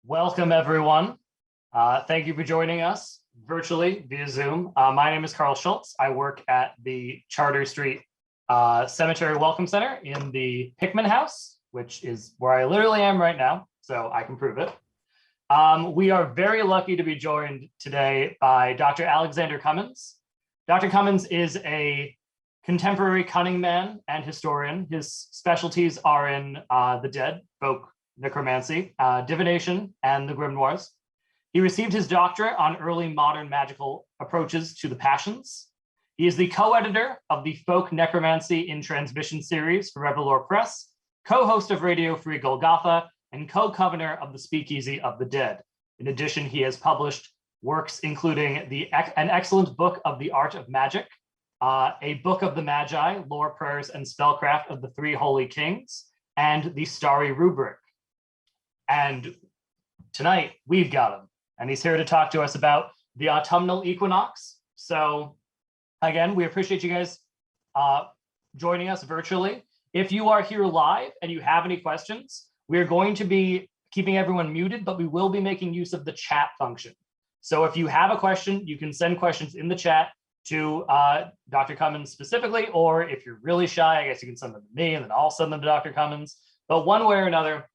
Welcome, everyone. Thank you for joining us virtually via Zoom. My name is Carl Schultz. I work at the Charter Street Cemetery Welcome Center in the Hickman House, which is where I literally am right now, so I can prove it. We are very lucky to be joined today by Dr. Alexander Cummins. Dr. Cummins is a contemporary cunning man and historian. His specialties are in the dead, folk necromancy, divination, and the grimoires. He received his doctorate on early modern magical approaches to the passions. He is the co-editor of the Folk Necromancy in Transmission series for Revelore Press, co-host of Radio Free Golgotha, and co-covener of the Speakeasy of the Dead. In addition, he has published works including an excellent book of the art of magic, a book of the Magi, lore, prayers, and spellcraft of the Three Holy Kings, and the Starry Rubric. And tonight we've got him, and he's here to talk to us about the autumnal equinox. So again, we appreciate you guys joining us virtually. If you are here live and you have any questions, we are going to be keeping everyone muted, but we will be making use of the chat function. So if you have a question, you can send questions in the chat to Dr. Cummins specifically, or if you're really shy, I guess you can send them to me and then I'll send them to Dr. Cummins. But one way or another,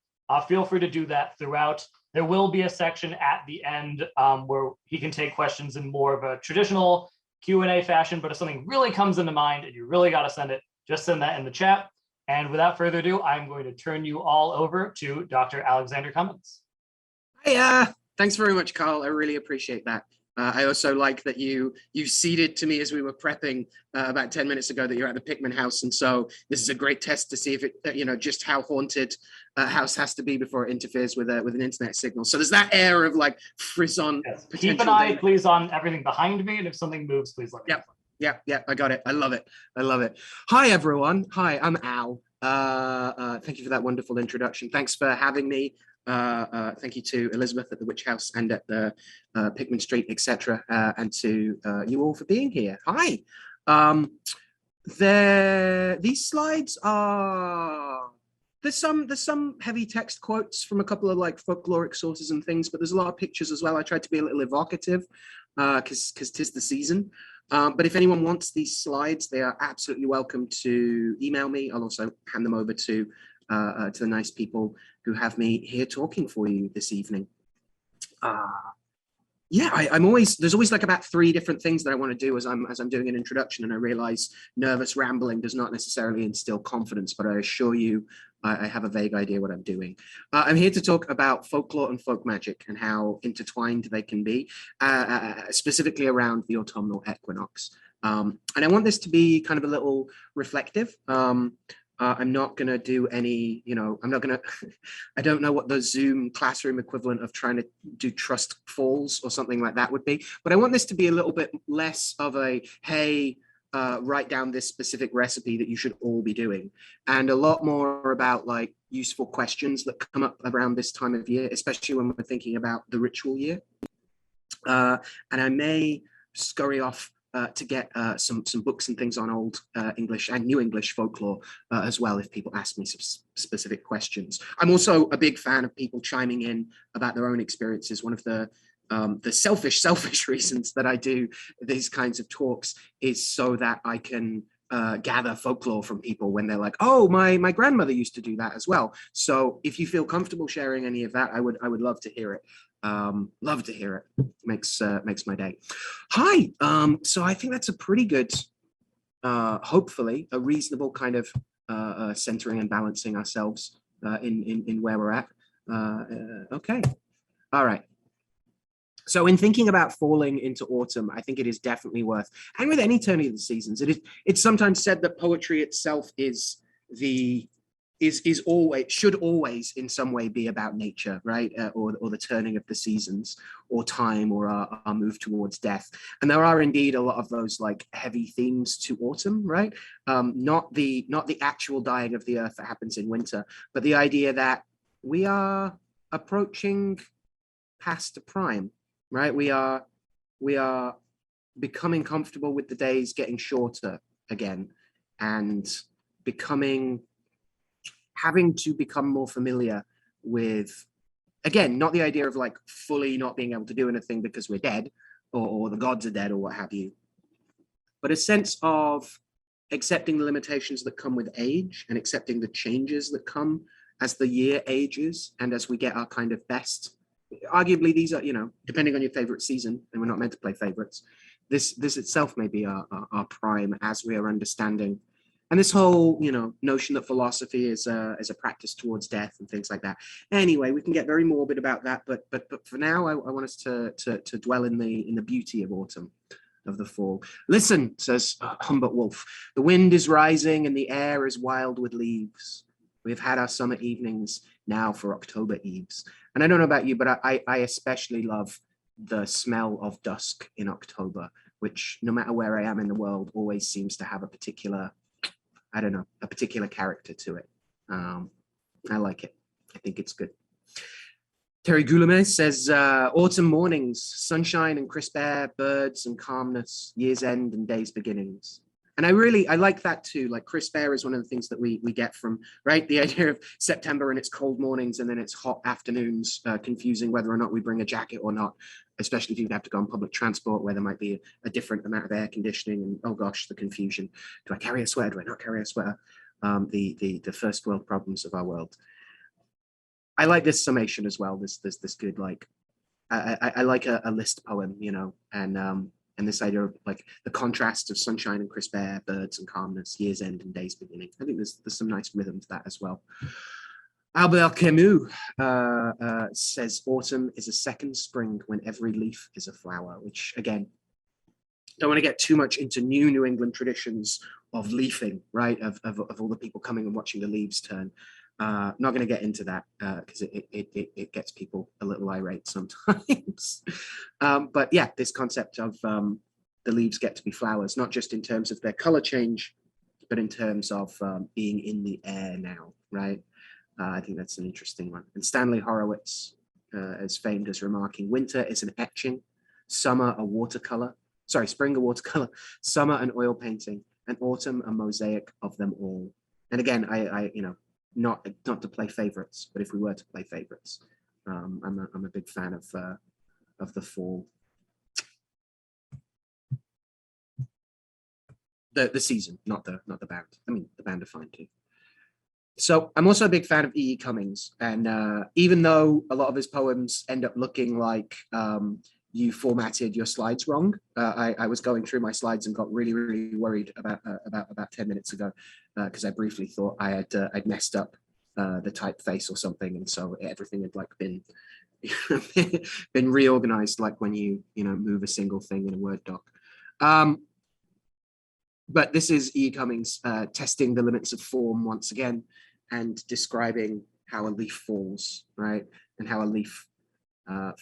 feel free to do that throughout. There will be a section at the end where he can take questions in more of a traditional Q&A fashion, but if something really comes into mind and you really got to send it, just send that in the chat. And without further ado, I'm going to turn you all over to Dr. Alexander Cummins. Hey, thanks very much, Carl. I really appreciate that. I also like that you ceded to me as we were prepping about 10 minutes ago that you're at the Pickman house. And so this is a great test to see if it, just how haunted a house has to be before it interferes with an internet signal. So there's that air of like frisson. Yes. Keep an eye, please, on everything behind me. And if something moves, please let me know. Yeah, I got it. I love it. Hi, everyone. Hi, I'm Al. Thank you for that wonderful introduction. Thanks for having me. Thank you to Elizabeth at the Witch House and at the Pickman Street, etc., and to you all for being here. Hi. These slides are there's some heavy text quotes from a couple of like folkloric sources and things, but there's a lot of pictures as well. I tried to be a little evocative because 'tis the season. But if anyone wants these slides, they are absolutely welcome to email me. I'll also hand them over to the nice people who have me here talking for you this evening. There's always like about 3 different things that I want to do as I'm doing an introduction, and I realize nervous rambling does not necessarily instill confidence, but I assure you I have a vague idea what I'm doing. I'm here to talk about folklore and folk magic and how intertwined they can be, specifically around the autumnal equinox. And I want this to be kind of a little reflective. I'm not going to do any, I don't know what the Zoom classroom equivalent of trying to do trust falls or something like that would be, but I want this to be a little bit less of a, hey, write down this specific recipe that you should all be doing, and a lot more about like useful questions that come up around this time of year, especially when we're thinking about the ritual year. And I may scurry off to get some books and things on old English and New English folklore as well, if people ask me some specific questions. I'm also a big fan of people chiming in about their own experiences. One of the selfish reasons that I do these kinds of talks is so that I can gather folklore from people when they're like, oh, my grandmother used to do that as well. So if you feel comfortable sharing any of that, I would love to hear it. Love to hear it. Makes my day. Hi. So I think that's a pretty good, hopefully a reasonable kind of centering and balancing ourselves in where we're at. Okay. All right. So in thinking about falling into autumn, I think it is definitely worth, and with any turning of the seasons, it's sometimes said that poetry itself should always in some way be about nature, right? Or the turning of the seasons, or time, or our move towards death. And there are indeed a lot of those like heavy themes to autumn, right? Not the actual dying of the earth that happens in winter, but the idea that we are approaching past the prime, right? We are becoming comfortable with the days getting shorter again, and having to become more familiar with again, not the idea of like fully not being able to do anything because we're dead or the gods are dead or what have you, but a sense of accepting the limitations that come with age and accepting the changes that come as the year ages and as we get our kind of best. Arguably, these are, depending on your favorite season, and we're not meant to play favorites, this itself may be our prime as we are understanding. And this whole, notion that philosophy is a practice towards death and things like that. Anyway, we can get very morbid about that, but for now, I want us to dwell in the beauty of autumn, of the fall. Listen, says Humbert Wolf, the wind is rising and the air is wild with leaves. We've had our summer evenings now for October eves. And I don't know about you, but I especially love the smell of dusk in October, which no matter where I am in the world, always seems to have a particular character to it. I like it. I think it's good. Terry Goulamé says, autumn mornings, sunshine and crisp air, birds and calmness, year's end and day's beginnings. And I like that too. Like crisp air is one of the things that we get from, right? The idea of September and it's cold mornings and then it's hot afternoons, confusing whether or not we bring a jacket or not, especially if you have to go on public transport where there might be a different amount of air conditioning and, oh gosh, the confusion. Do I carry a sweater? Do I not carry a sweater? The first world problems of our world. I like this summation as well. This good, like, I like a list poem, and this idea of like the contrast of sunshine and crisp air, birds and calmness, year's end and day's beginning. I think there's some nice rhythm to that as well. Albert Camus says autumn is a second spring when every leaf is a flower, which again, don't want to get too much into New England traditions of leafing, right? Of all the people coming and watching the leaves turn. Not going to get into that because it gets people a little irate sometimes. But yeah, this concept of the leaves get to be flowers, not just in terms of their color change, but in terms of being in the air now, right? I think that's an interesting one. And Stanley Horowitz is famed as remarking, winter is an etching, summer a watercolor, spring a watercolor, summer an oil painting, and autumn a mosaic of them all. And again, I not to play favorites, but if we were to play favorites, I'm a big fan of the fall. The season, not the band. I mean, the band are fine too. So I'm also a big fan of E.E. Cummins, and even though a lot of his poems end up looking like you formatted your slides wrong, I was going through my slides and got really, really worried about 10 minutes ago because I briefly thought I'd messed up the typeface or something, and so everything had like been been reorganized, like when you move a single thing in a Word doc. But this is E. Cummins testing the limits of form once again and describing how a leaf falls, right? And how a leaf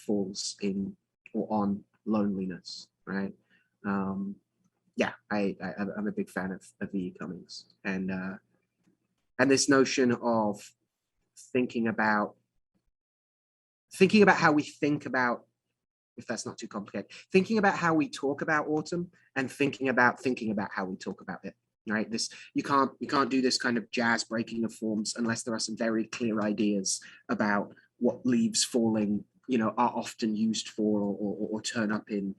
falls in or on loneliness, right? Yeah, I'm a big fan of E. Cummins. And this notion of thinking about how we think about, if that's not too complicated, thinking about how we talk about autumn and thinking about how we talk about it, right? This, you can't do this kind of jazz breaking of forms unless there are some very clear ideas about what leaves falling, are often used for or turn up in.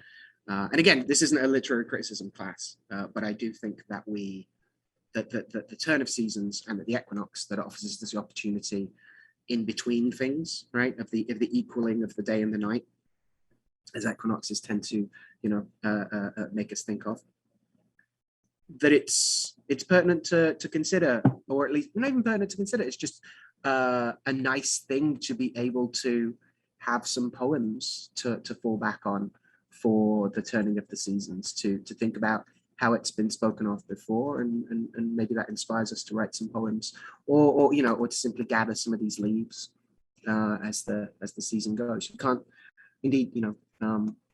And again, this isn't a literary criticism class, but I do think that the turn of seasons and the equinox that offers us this opportunity in between things, right? Of the equaling of the day and the night, as equinoxes tend to, make us think of, that it's pertinent to consider, or at least not even pertinent to consider. It's just a nice thing to be able to have some poems to fall back on for the turning of the seasons, to think about how it's been spoken of before, and maybe that inspires us to write some poems, or to simply gather some of these leaves as the season goes. You can't, indeed,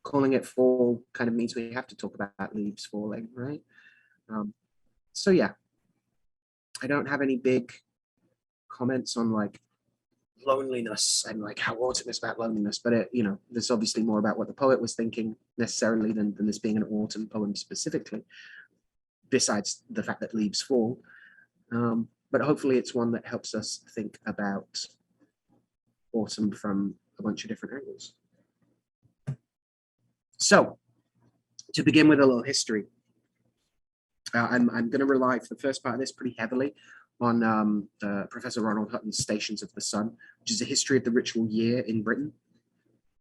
calling it fall kind of means we have to talk about leaves falling, right? So yeah, I don't have any big comments on like loneliness and like how autumn is about loneliness, but there's obviously more about what the poet was thinking necessarily than this being an autumn poem specifically, besides the fact that leaves fall. But hopefully it's one that helps us think about autumn from a bunch of different angles. So, to begin with a little history, I'm going to rely for the first part of this pretty heavily on Professor Ronald Hutton's Stations of the Sun, which is a history of the ritual year in Britain,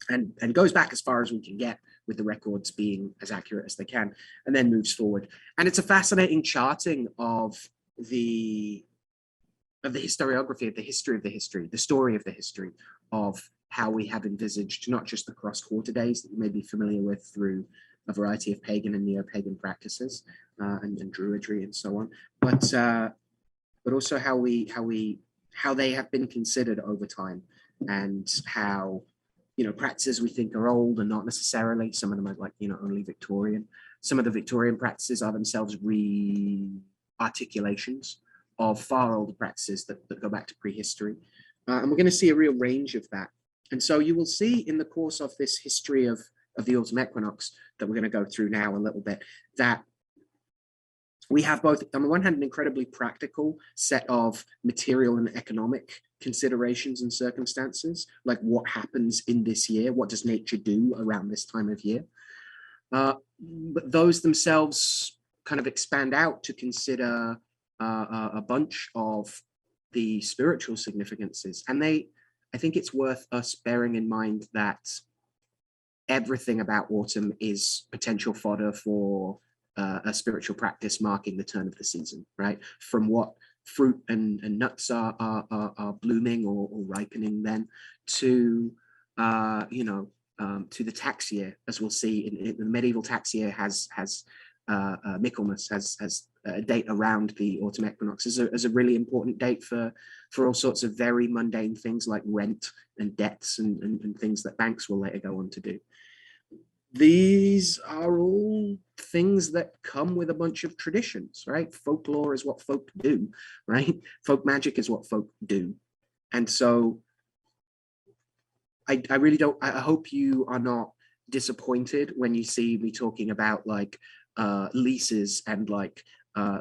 and goes back as far as we can get with the records being as accurate as they can, and then moves forward. And it's a fascinating charting of the historiography of the history of the history, the story of the history of how we have envisaged not just the cross-quarter days that you may be familiar with through a variety of pagan and neo-pagan practices and druidry and so on, but also how they have been considered over time, and how practices we think are old and not necessarily. Some of them are like only Victorian. Some of the Victorian practices are themselves re-articulations of far older practices that go back to prehistory. And we're going to see a real range of that. And so you will see in the course of this history of the autumn equinox that we're going to go through now a little bit, that we have both, on the one hand, an incredibly practical set of material and economic considerations and circumstances, like what happens in this year, what does nature do around this time of year? But those themselves kind of expand out to consider a bunch of the spiritual significances. And I think it's worth us bearing in mind that everything about autumn is potential fodder for a spiritual practice marking the turn of the season, right? From what fruit and nuts are blooming or ripening then to, to the tax year, as we'll see in the medieval tax year has Michaelmas, has a date around the autumn equinox as a really important date for all sorts of very mundane things like rent and debts and things that banks will later go on to do. These are all things that come with a bunch of traditions, right? Folklore is what folk do, right? Folk magic is what folk do. And so I really don't, I hope you are not disappointed when you see me talking about like leases and like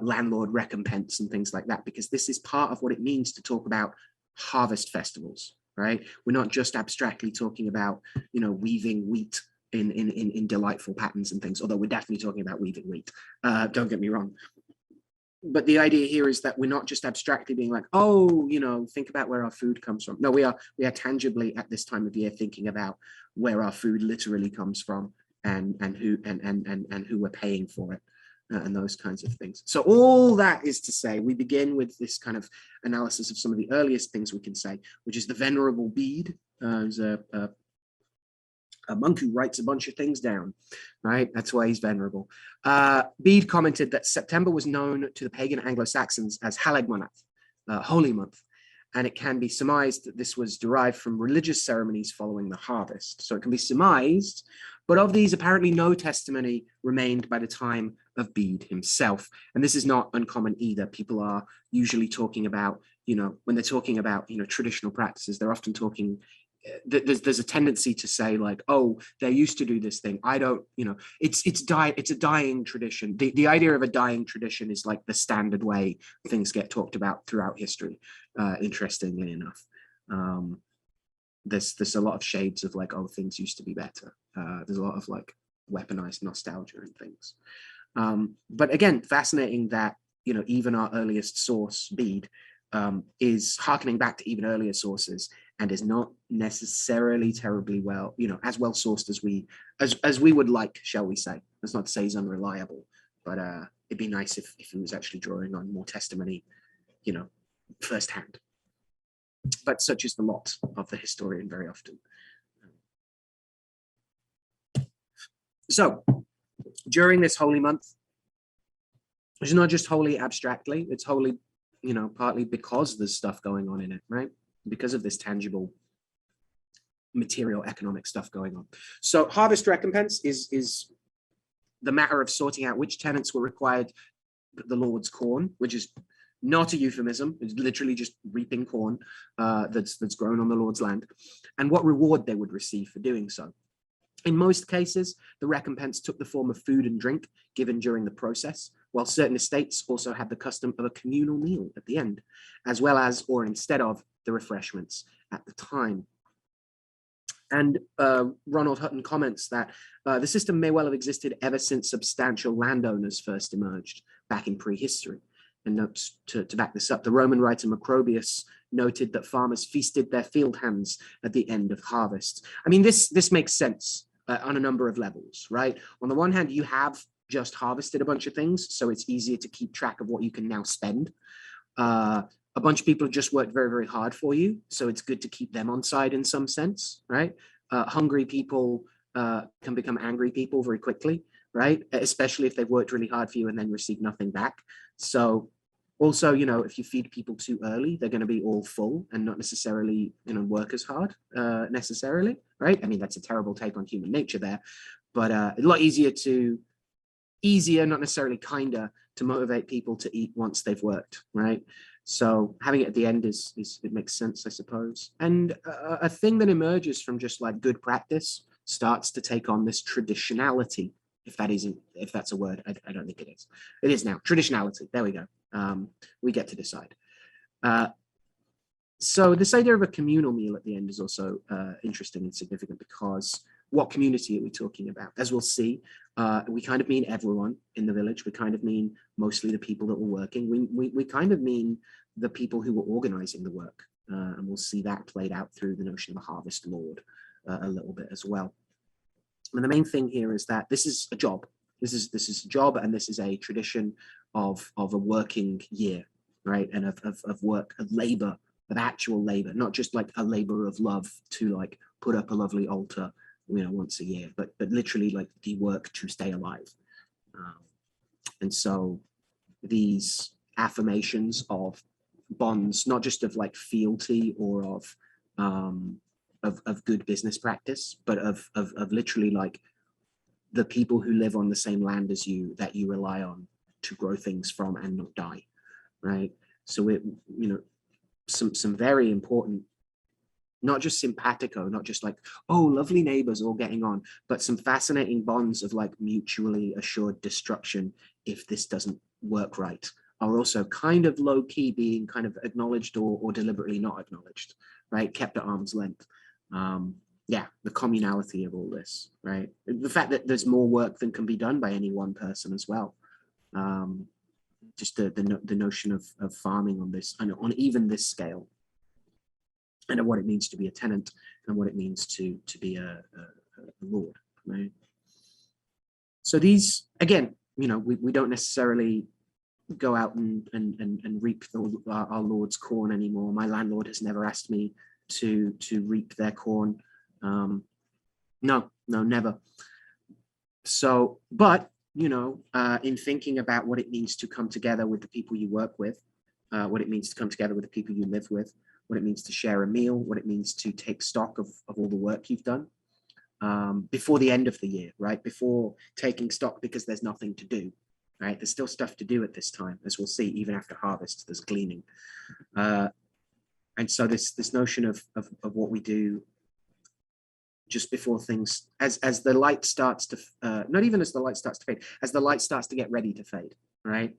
landlord recompense and things like that, because this is part of what it means to talk about harvest festivals, right? We're not just abstractly talking about, weaving wheat in delightful patterns and things, although we're definitely talking about weaving wheat. Don't get me wrong. But the idea here is that we're not just abstractly being like, oh, think about where our food comes from. No, we are tangibly at this time of year thinking about where our food literally comes from and who we're paying for it and those kinds of things. So all that is to say, we begin with this kind of analysis of some of the earliest things we can say, which is the Venerable Bede. Who's a monk who writes a bunch of things down, right? That's why he's venerable. Bede commented that September was known to the pagan Anglo-Saxons as Halegmanath, holy month, and it can be surmised that this was derived from religious ceremonies following the harvest. So it can be surmised, but of these, apparently no testimony remained by the time of Bede himself. And this is not uncommon either. People are usually talking about, when they're talking about, traditional practices, they're often talking there's a tendency to say like, oh, they used to do this thing. I don't, it's a dying tradition. The idea of a dying tradition is like the standard way things get talked about throughout history, interestingly enough. There's a lot of shades of like, oh, things used to be better. There's a lot of like weaponized nostalgia and things. But again, fascinating that, even our earliest source, Bede, is harkening back to even earlier sources and is not necessarily terribly well, as well sourced as we would like, shall we say. That's not to say he's unreliable, but it'd be nice if he was actually drawing on more testimony, firsthand. But such is the lot of the historian very often. So during this holy month, it's not just holy abstractly, it's holy, partly because there's stuff going on in it, right? Because of this tangible material economic stuff going on. So harvest recompense is the matter of sorting out which tenants were required the Lord's corn, which is not a euphemism. It's literally just reaping corn that's grown on the Lord's land, and what reward they would receive for doing so. In most cases, the recompense took the form of food and drink given during the process, while certain estates also had the custom of a communal meal at the end, as well as or instead of the refreshments at the time And Ronald Hutton comments that the system may well have existed ever since substantial landowners first emerged back in prehistory. And notes to back this up, the Roman writer Macrobius noted that farmers feasted their field hands at the end of harvest. I mean, this makes sense on a number of levels, right? On the one hand, you have just harvested a bunch of things, so it's easier to keep track of what you can now spend. A bunch of people have just worked very, very hard for you, so it's good to keep them on side in some sense, right? Hungry people can become angry people very quickly, right? Especially if they've worked really hard for you and then receive nothing back. So also, you know, if you feed people too early, they're going to be all full and not necessarily, you know, work as hard necessarily, right? I mean, that's a terrible take on human nature there, but a lot easier, not necessarily kinder, to motivate people to eat once they've worked, right? So having it at the end is it makes sense, I suppose. And a thing that emerges from just like good practice starts to take on this traditionality, if that's a word. I don't think it is. It is now. Traditionality. There we go. We get to decide. So this idea of a communal meal at the end is also interesting and significant, because what community are we talking about? As we'll see, we kind of mean everyone in the village. We kind of mean mostly the people that were working. We kind of mean the people who were organizing the work. And we'll see that played out through the notion of a harvest lord a little bit as well. And the main thing here is that this is a job. This is a job, and this is a tradition of a working year, right? And of work, of labor, of actual labor, not just like a labor of love to like put up a lovely altar, you know, once a year, but literally like the work to stay alive. And so these affirmations of bonds, not just of like fealty or of good business practice, but of literally like the people who live on the same land as you, that you rely on to grow things from and not die, right? So it, you know, some very important, not just simpatico, not just like, oh, lovely neighbors all getting on, but some fascinating bonds of like mutually assured destruction if this doesn't work right, are also kind of low key being kind of acknowledged or deliberately not acknowledged, right? Kept at arm's length. Yeah, the communality of all this, right? The fact that there's more work than can be done by any one person as well. Just the notion of farming on this, and on even this scale, and what it means to be a tenant, and what it means to be a lord, right? So these, again, you know, we don't necessarily go out and reap our lord's corn anymore. My landlord has never asked me to reap their corn. No, never. So, but, you know, in thinking about what it means to come together with the people you work with, what it means to come together with the people you live with, what it means to share a meal, what it means to take stock of all the work you've done before the end of the year, right? Before taking stock because there's nothing to do, right? There's still stuff to do at this time, as we'll see, even after harvest, there's gleaning. And so this notion of what we do just before things, as the light starts to, not even as the light starts to fade, as the light starts to get ready to fade, right?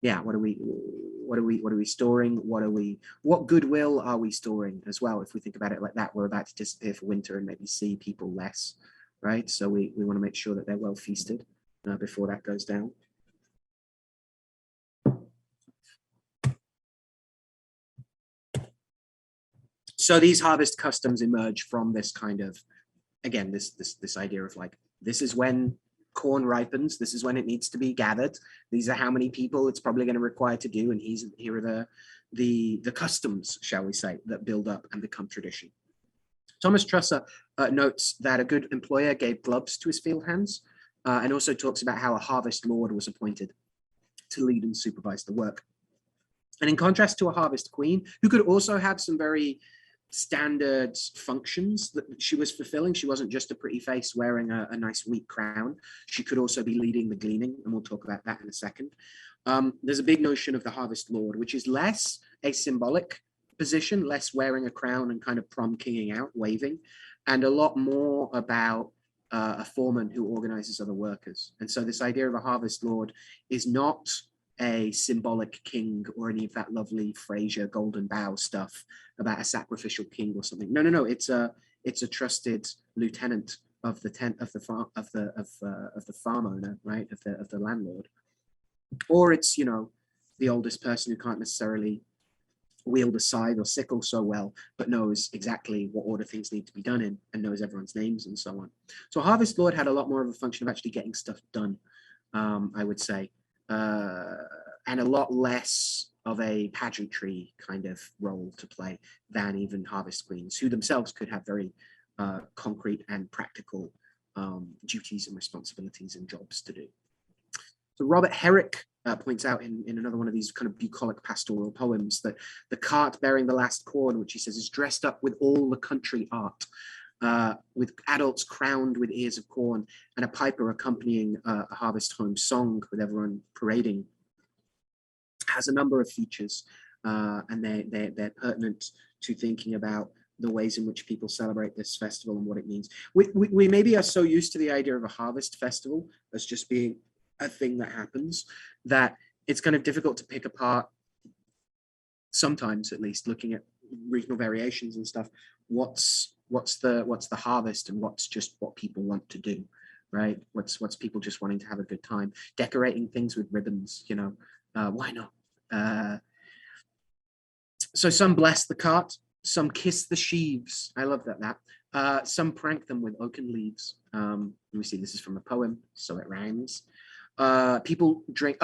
Yeah, what are we storing? What goodwill are we storing as well? If we think about it like that, we're about to disappear for winter and maybe see people less, right? So we want to make sure that they're well feasted before that goes down. So these harvest customs emerge from this kind of, again, this idea of like, this is when corn ripens, this is when it needs to be gathered, these are how many people it's probably going to require to do, and here are the customs, shall we say, that build up and become tradition. Thomas Trusser notes that a good employer gave gloves to his field hands, and also talks about how a harvest lord was appointed to lead and supervise the work. And in contrast to a harvest queen, who could also have some very standard functions that she was fulfilling. She wasn't just a pretty face wearing a nice wheat crown. She could also be leading the gleaning, and we'll talk about that in a second. There's a big notion of the harvest lord, which is less a symbolic position, less wearing a crown and kind of prom-kinging out, waving, and a lot more about a foreman who organizes other workers. And so this idea of a harvest lord is not a symbolic king or any of that lovely Frasier golden bow stuff about a sacrificial king or something. No. It's a trusted lieutenant of the farm owner, right? Of the landlord. Or it's, the oldest person who can't necessarily wield a scythe or sickle so well, but knows exactly what order things need to be done in and knows everyone's names and so on. So Harvest Lord had a lot more of a function of actually getting stuff done, I would say, and a lot less of a pageantry kind of role to play than even Harvest Queens, who themselves could have very concrete and practical duties and responsibilities and jobs to do. So Robert Herrick points out in another one of these kind of bucolic pastoral poems that the cart bearing the last corn, which he says is dressed up with all the country art, with adults crowned with ears of corn and a piper accompanying a harvest home song with everyone parading, has a number of features, and they're pertinent to thinking about the ways in which people celebrate this festival and what it means. We maybe are so used to the idea of a harvest festival as just being a thing that happens that it's kind of difficult to pick apart, sometimes at least, looking at regional variations and stuff, what's the harvest and what's just what people want to do, right? What's people just wanting to have a good time, decorating things with ribbons, why not? So some bless the cart, some kiss the sheaves. I love that. Some prank them with oaken leaves. Let me see, this is from a poem, so it rhymes. People drink.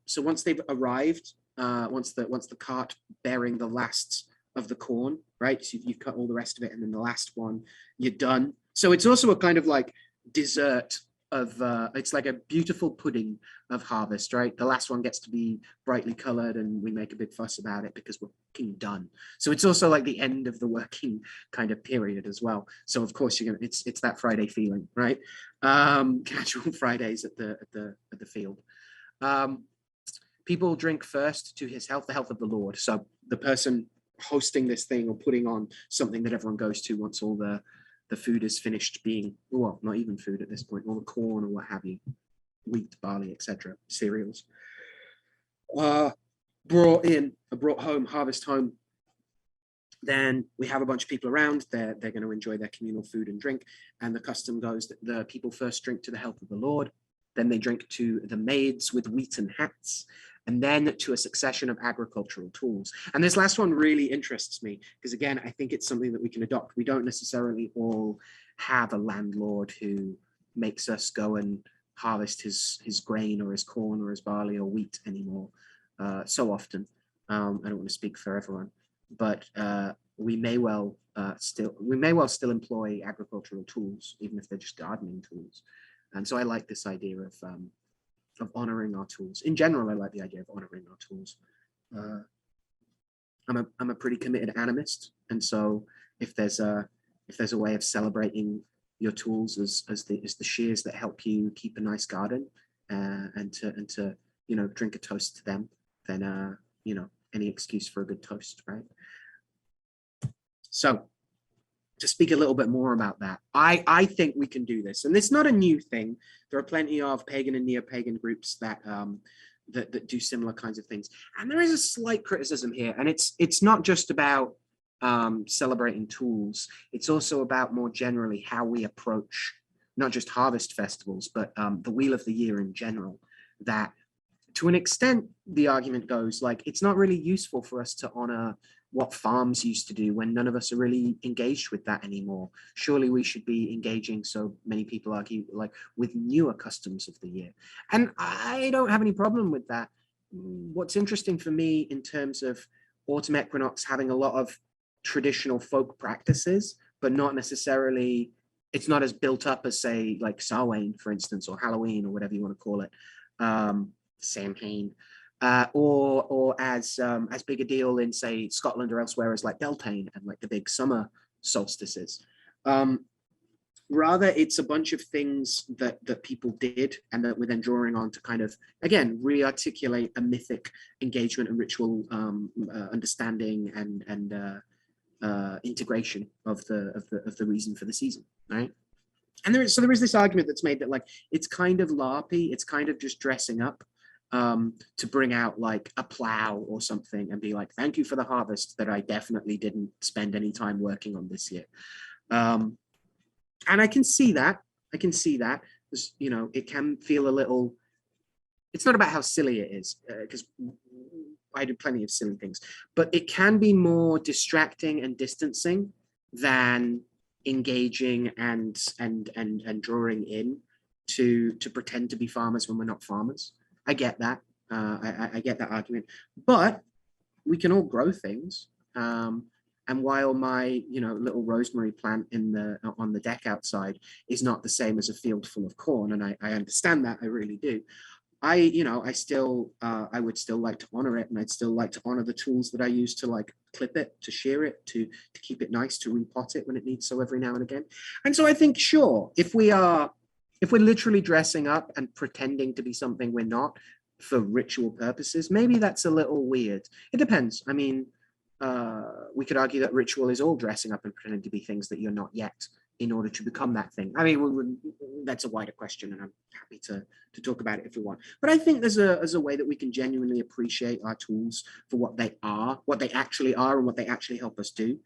So once they've arrived, once the cart bearing the last of the corn, right? So you've cut all the rest of it, and then the last one, you're done. So it's also a kind of like dessert of. It's like a beautiful pudding of harvest, right? The last one gets to be brightly colored, and we make a big fuss about it because we're fucking done. So it's also like the end of the working kind of period as well. So of course it's that Friday feeling, right? Casual Fridays at the field. People drink first to his health, the health of the Lord. So the person hosting this thing or putting on something that everyone goes to once all the food is finished being, well, not even food at this point, all the corn or what have you, wheat, barley, etc., cereals, brought home, harvest home. Then we have a bunch of people around. They're going to enjoy their communal food and drink. And the custom goes that the people first drink to the health of the Lord. Then they drink to the maids with wheaten hats, and then to a succession of agricultural tools. And this last one really interests me because, again, I think it's something that we can adopt. We don't necessarily all have a landlord who makes us go and harvest his grain or his corn or his barley or wheat anymore so often. I don't want to speak for everyone, but we may well still employ agricultural tools, even if they're just gardening tools. And so I like this idea of honoring our tools. In general, I like the idea of honoring our tools. I'm a pretty committed animist, and so if there's a way of celebrating your tools as the shears that help you keep a nice garden, and to drink a toast to them, then any excuse for a good toast, right? So to speak a little bit more about that, I think we can do this, and it's not a new thing. There are plenty of pagan and neo-pagan groups that do similar kinds of things, and there is a slight criticism here, and it's not just about celebrating tools. It's also about more generally how we approach not just harvest festivals, but the wheel of the year in general. That, to an extent, the argument goes like it's not really useful for us to honor what farms used to do when none of us are really engaged with that anymore. Surely we should be engaging, so many people argue, like with newer customs of the year. And I don't have any problem with that. What's interesting for me in terms of autumn equinox having a lot of traditional folk practices, but not necessarily, it's not as built up as, say, like Samhain, for instance, or Halloween, or whatever you want to call it, Samhain. Or as big a deal in, say, Scotland or elsewhere as like Beltane and like the big summer solstices. Rather, it's a bunch of things that people did and that we're then drawing on to kind of, again, re-articulate a mythic engagement and ritual understanding and integration of the reason for the season, right? And there is this argument that's made that like it's kind of LARPy, it's kind of just dressing up. to bring out like a plow or something and be like, thank you for the harvest that I definitely didn't spend any time working on this year. And I can see that. I can see that. You know, it can feel a little, it's not about how silly it is, because I do plenty of silly things, but it can be more distracting and distancing than engaging and drawing in to pretend to be farmers when we're not farmers. I get that. I get that argument, but we can all grow things. And while my, you know, little rosemary plant on the deck outside is not the same as a field full of corn, and I understand that, I really do. I would still like to honor it, and I'd still like to honor the tools that I use to like clip it, to shear it, to keep it nice, to repot it when it needs so every now and again. And so I think, sure, if we're literally dressing up and pretending to be something we're not for ritual purposes, maybe that's a little weird. It depends. I mean, we could argue that ritual is all dressing up and pretending to be things that you're not yet in order to become that thing. I mean, that's a wider question, and I'm happy to talk about it if we want. But I think there's a way that we can genuinely appreciate our tools for what they are, what they actually are, and what they actually help us do.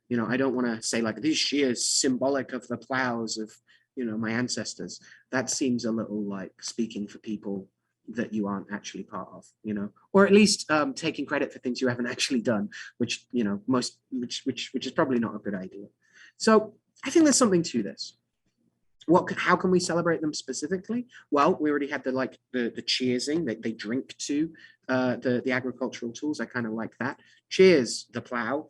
You know, I don't want to say like this shear is symbolic of the plows of, you know, my ancestors. That seems a little like speaking for people that you aren't actually part of, you know, or at least taking credit for things you haven't actually done, which, you know, which is probably not a good idea. So I think there's something to this. How can we celebrate them specifically? Well, we already had the cheersing, they drink to the agricultural tools. I kind of like that. Cheers the plow.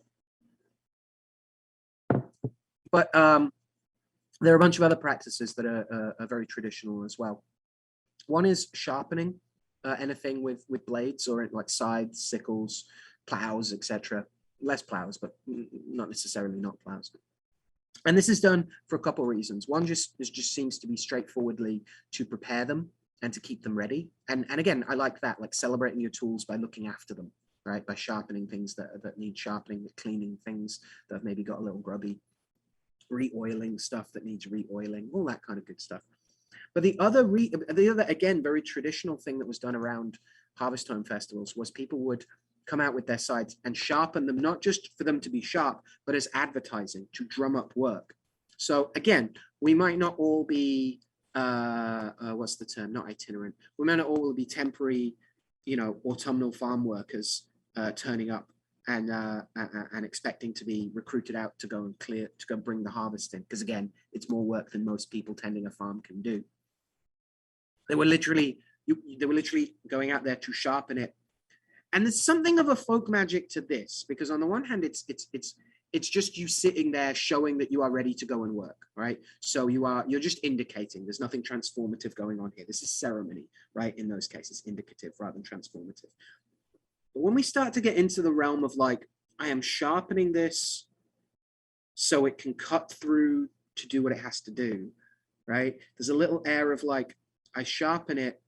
But there are a bunch of other practices that are very traditional as well. One is sharpening anything with blades, or like scythes, sickles, plows, etc. Less plows, but not necessarily not plows. And this is done for a couple of reasons. One just seems to be straightforwardly to prepare them and to keep them ready. And again, I like that, like celebrating your tools by looking after them, right? By sharpening things that need sharpening, cleaning things that have maybe got a little grubby, re-oiling stuff that needs re-oiling, all that kind of good stuff. But the other, again, very traditional thing that was done around harvest time festivals was people would come out with their scythes and sharpen them, not just for them to be sharp, but as advertising to drum up work. So again, we might not all be, what's the term? Not itinerant. We might not all be temporary, you know, autumnal farm workers turning up and expecting to be recruited out to go and bring the harvest in. Because again, it's more work than most people tending a farm can do. They were literally going out there to sharpen it. And there's something of a folk magic to this, because on the one hand, it's just you sitting there showing that you are ready to go and work, right? So you're just indicating. There's nothing transformative going on here. This is ceremony, right? In those cases, indicative rather than transformative. But when we start to get into the realm of like, I am sharpening this so it can cut through to do what it has to do, right? There's a little air of like, I sharpen it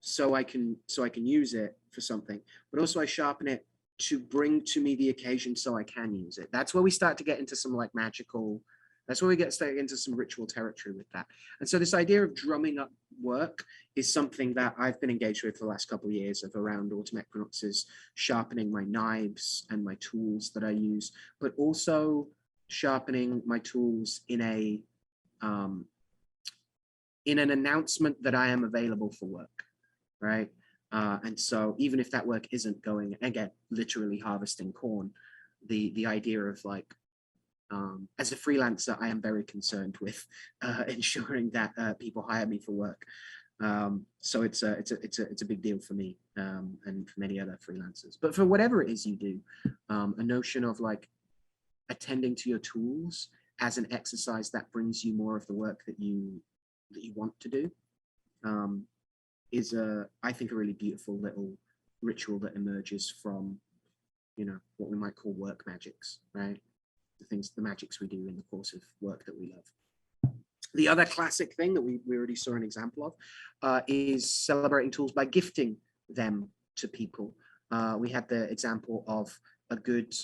so I can use it for something, but also I sharpen it to bring to me the occasion so I can use it. That's where we start to get into some like magical, that's where we start into some ritual territory with that. And so this idea of drumming up work is something that I've been engaged with for the last couple of years, of around autumn equinoxes, sharpening my knives and my tools that I use, but also sharpening my tools in an announcement that I am available for work, right? And so even if that work isn't going, again, literally harvesting corn, the idea of like, as a freelancer, I am very concerned with ensuring that people hire me for work. So it's a big deal for me and for many other freelancers. But for whatever it is you do, a notion of like attending to your tools as an exercise that brings you more of the work that you want to do is I think a really beautiful little ritual that emerges from, you know, what we might call work magics, right? The magics we do in the course of work that we love. The other classic thing that we already saw an example of is celebrating tools by gifting them to people. We had the example of a good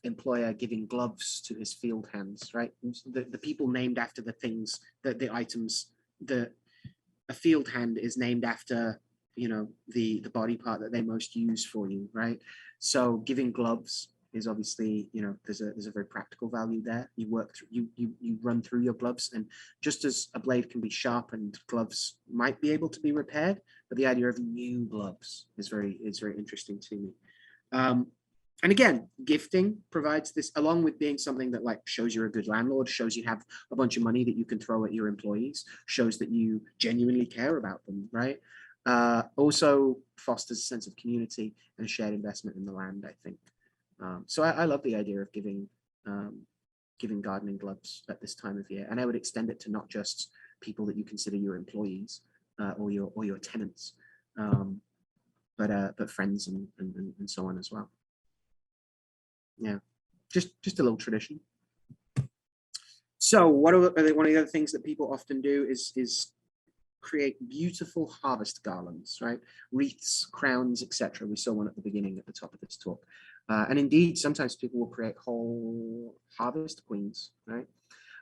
employer giving gloves to his field hands, right? The people named after the things, the items, a field hand is named after the body part that they most use for you, right? So giving gloves is obviously, there's a very practical value there. You work through, you run through your gloves, and just as a blade can be sharpened, gloves might be able to be repaired, but the idea of new gloves is very interesting to me. And again, gifting provides this, along with being something that like shows you're a good landlord, shows you have a bunch of money that you can throw at your employees, shows that you genuinely care about them, right? Also fosters a sense of community and shared investment in the land, I think. So I love the idea of giving gardening gloves at this time of year, and I would extend it to not just people that you consider your employees or your tenants, but friends and so on as well. Yeah, just a little tradition. So one of the other things that people often do is create beautiful harvest garlands, right? Wreaths, crowns, etc. We saw one at the beginning, at the top of this talk. And indeed, sometimes people will create whole harvest queens, right?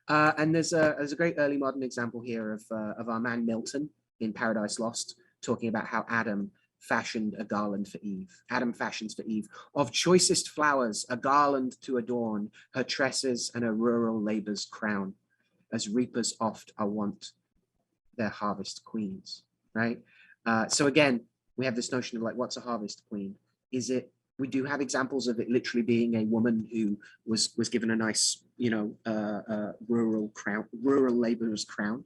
And there's a great early modern example here of our man Milton in Paradise Lost, talking about how Adam fashioned a garland for Eve. Adam fashions for Eve of choicest flowers, a garland to adorn her tresses and her rural labor's crown, as reapers oft are wont their harvest queens, right? So again, we have this notion of like, what's a harvest queen? We do have examples of it literally being a woman who was given a nice, rural laborer's crown,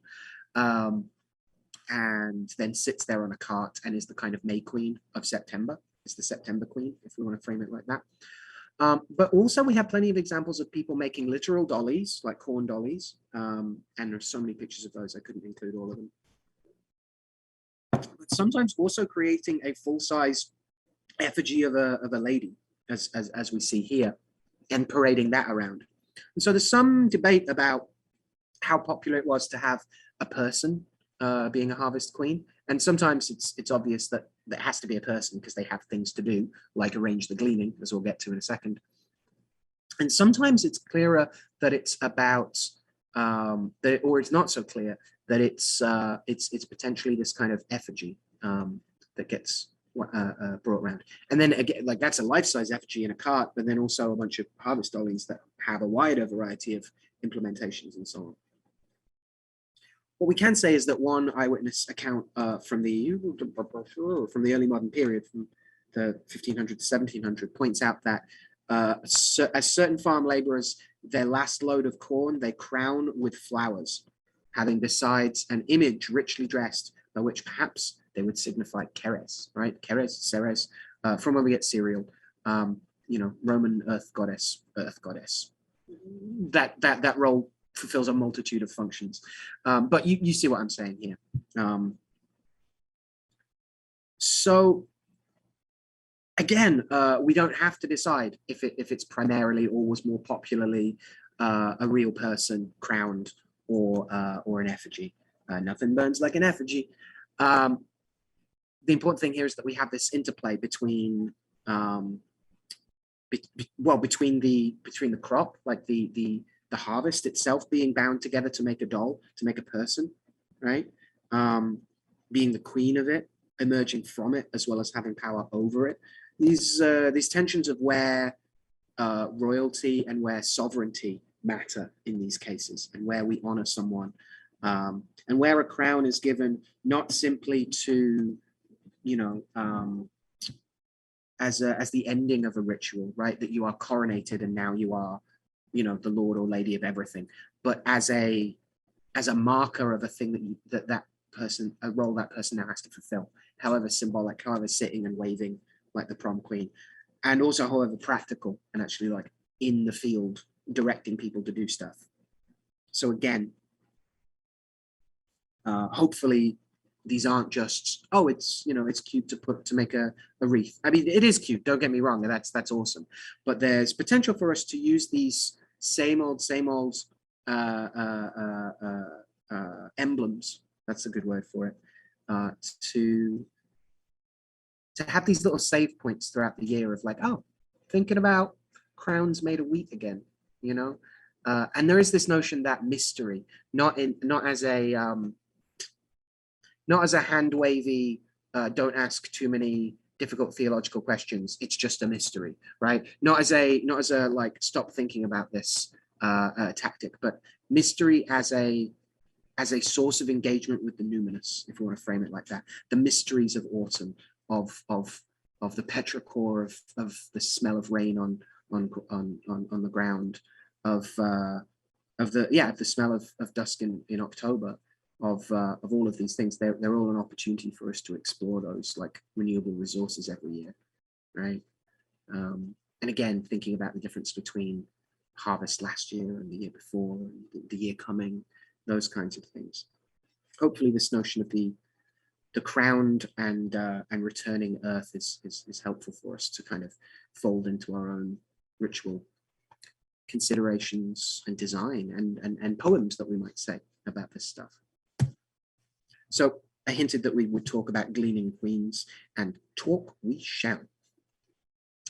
and then sits there on a cart and is the kind of May Queen of September. It's the September Queen, if we want to frame it like that. But also we have plenty of examples of people making literal dollies, like corn dollies. And there's so many pictures of those, I couldn't include all of them. But sometimes also creating a full-size effigy of a lady, as we see here, and parading that around. And so there's some debate about how popular it was to have a person being a harvest queen. And sometimes it's obvious that it has to be a person because they have things to do, like arrange the gleaning, as we'll get to in a second. And sometimes it's clearer that it's about, or it's not so clear that it's potentially this kind of effigy that gets brought around. And then again, like that's a life-size effigy in a cart, but then also a bunch of harvest dollies that have a wider variety of implementations and so on. What we can say is that one eyewitness account from the early modern period, from the 1500 to 1700, points out that as certain farm laborers, their last load of corn, they crown with flowers, having besides an image richly dressed, by which perhaps they would signify Keres, right? Keres, Ceres, from where we get cereal, Roman earth goddess. That role fulfills a multitude of functions. But you see what I'm saying here. So again, we don't have to decide if it's primarily or was more popularly a real person crowned or an effigy. Nothing burns like an effigy. The important thing here is that we have this interplay between between the crop, like the harvest itself being bound together to make a doll, to make a person, right? Being the queen of it, emerging from it, as well as having power over it. These tensions of where royalty and where sovereignty matter in these cases, and where we honor someone, and where a crown is given not simply to, as the ending of a ritual, right? That you are coronated and now you are, the lord or lady of everything, but as a marker of a thing that person, a role that person now has to fulfill, however symbolic, however sitting and waving like the prom queen, and also however practical and actually like in the field directing people to do stuff. So again, hopefully these aren't just, oh, it's cute to make a wreath. I mean, it is cute, don't get me wrong, that's awesome, but there's potential for us to use these same old emblems, that's a good word for it, to have these little save points throughout the year of like, oh, thinking about crowns made of wheat again, and there is this notion that mystery, not as a hand wavy, don't ask too many difficult theological questions. It's just a mystery, right? Not as a like stop thinking about this tactic, but mystery as a source of engagement with the numinous, if we want to frame it like that. The mysteries of autumn, of the petrichor of the smell of rain on the ground, of the smell of dusk in October, of all of these things. They're all an opportunity for us to explore those like renewable resources every year, right? And again, thinking about the difference between harvest last year and the year before, and the year coming, those kinds of things. Hopefully, this notion of the crowned and returning earth is helpful for us to kind of fold into our own ritual considerations and design and poems that we might say about this stuff. So I hinted that we would talk about gleaning queens, and talk we shall.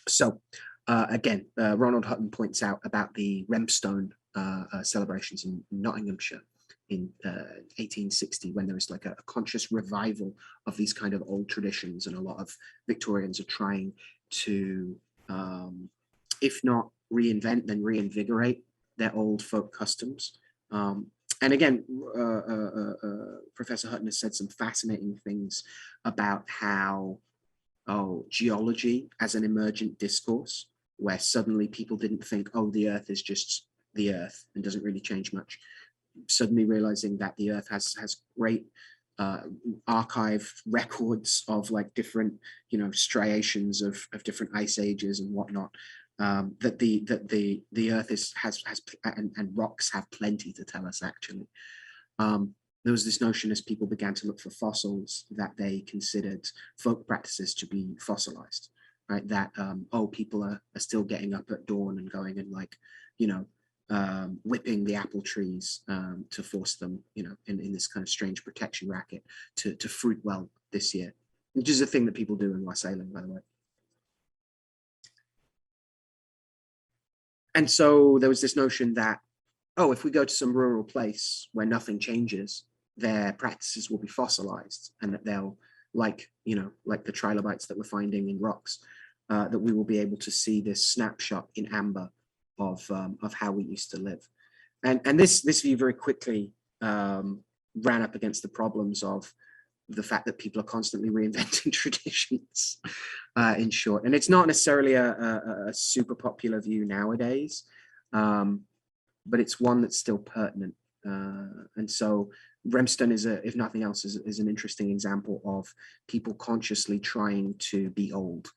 So again, Ronald Hutton points out about the Remstone celebrations in Nottinghamshire in 1860, when there was like a conscious revival of these kind of old traditions, and a lot of Victorians are trying to, if not reinvent, then reinvigorate their old folk customs. And again, Professor Hutton has said some fascinating things about how geology as an emergent discourse, where suddenly people didn't think, oh, the earth is just the earth and doesn't really change much. Suddenly realizing that the earth has great archive records of like different, striations of different ice ages and whatnot. That the earth has and rocks have plenty to tell us, actually. There was this notion, as people began to look for fossils, that they considered folk practices to be fossilized, right? That people are still getting up at dawn and going and like, whipping the apple trees to force them, in this kind of strange protection racket to fruit well this year, which is a thing that people do in wassailing, by the way. And so there was this notion that, if we go to some rural place where nothing changes, their practices will be fossilized, and that they'll, like the trilobites that we're finding in rocks, that we will be able to see this snapshot in amber of how we used to live. And this view very quickly ran up against the problems of the fact that people are constantly reinventing traditions, in short. And it's not necessarily a super popular view nowadays, but it's one that's still pertinent. And so Remstone is, if nothing else, is an interesting example of people consciously trying to be old,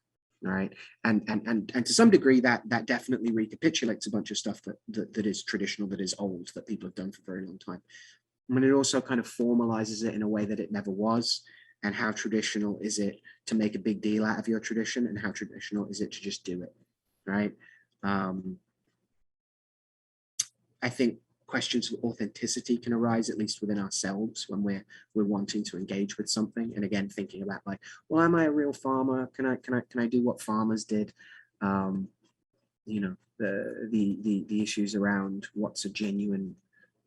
right? And to some degree, that definitely recapitulates a bunch of stuff that is traditional, that is old, that people have done for a very long time. And it also kind of formalizes it in a way that it never was. And how traditional is it to make a big deal out of your tradition, and how traditional is it to just do it, right? I think questions of authenticity can arise, at least within ourselves, when we're wanting to engage with something. And again, thinking about like, well, am I a real farmer? Can I do what farmers did? The issues around what's a genuine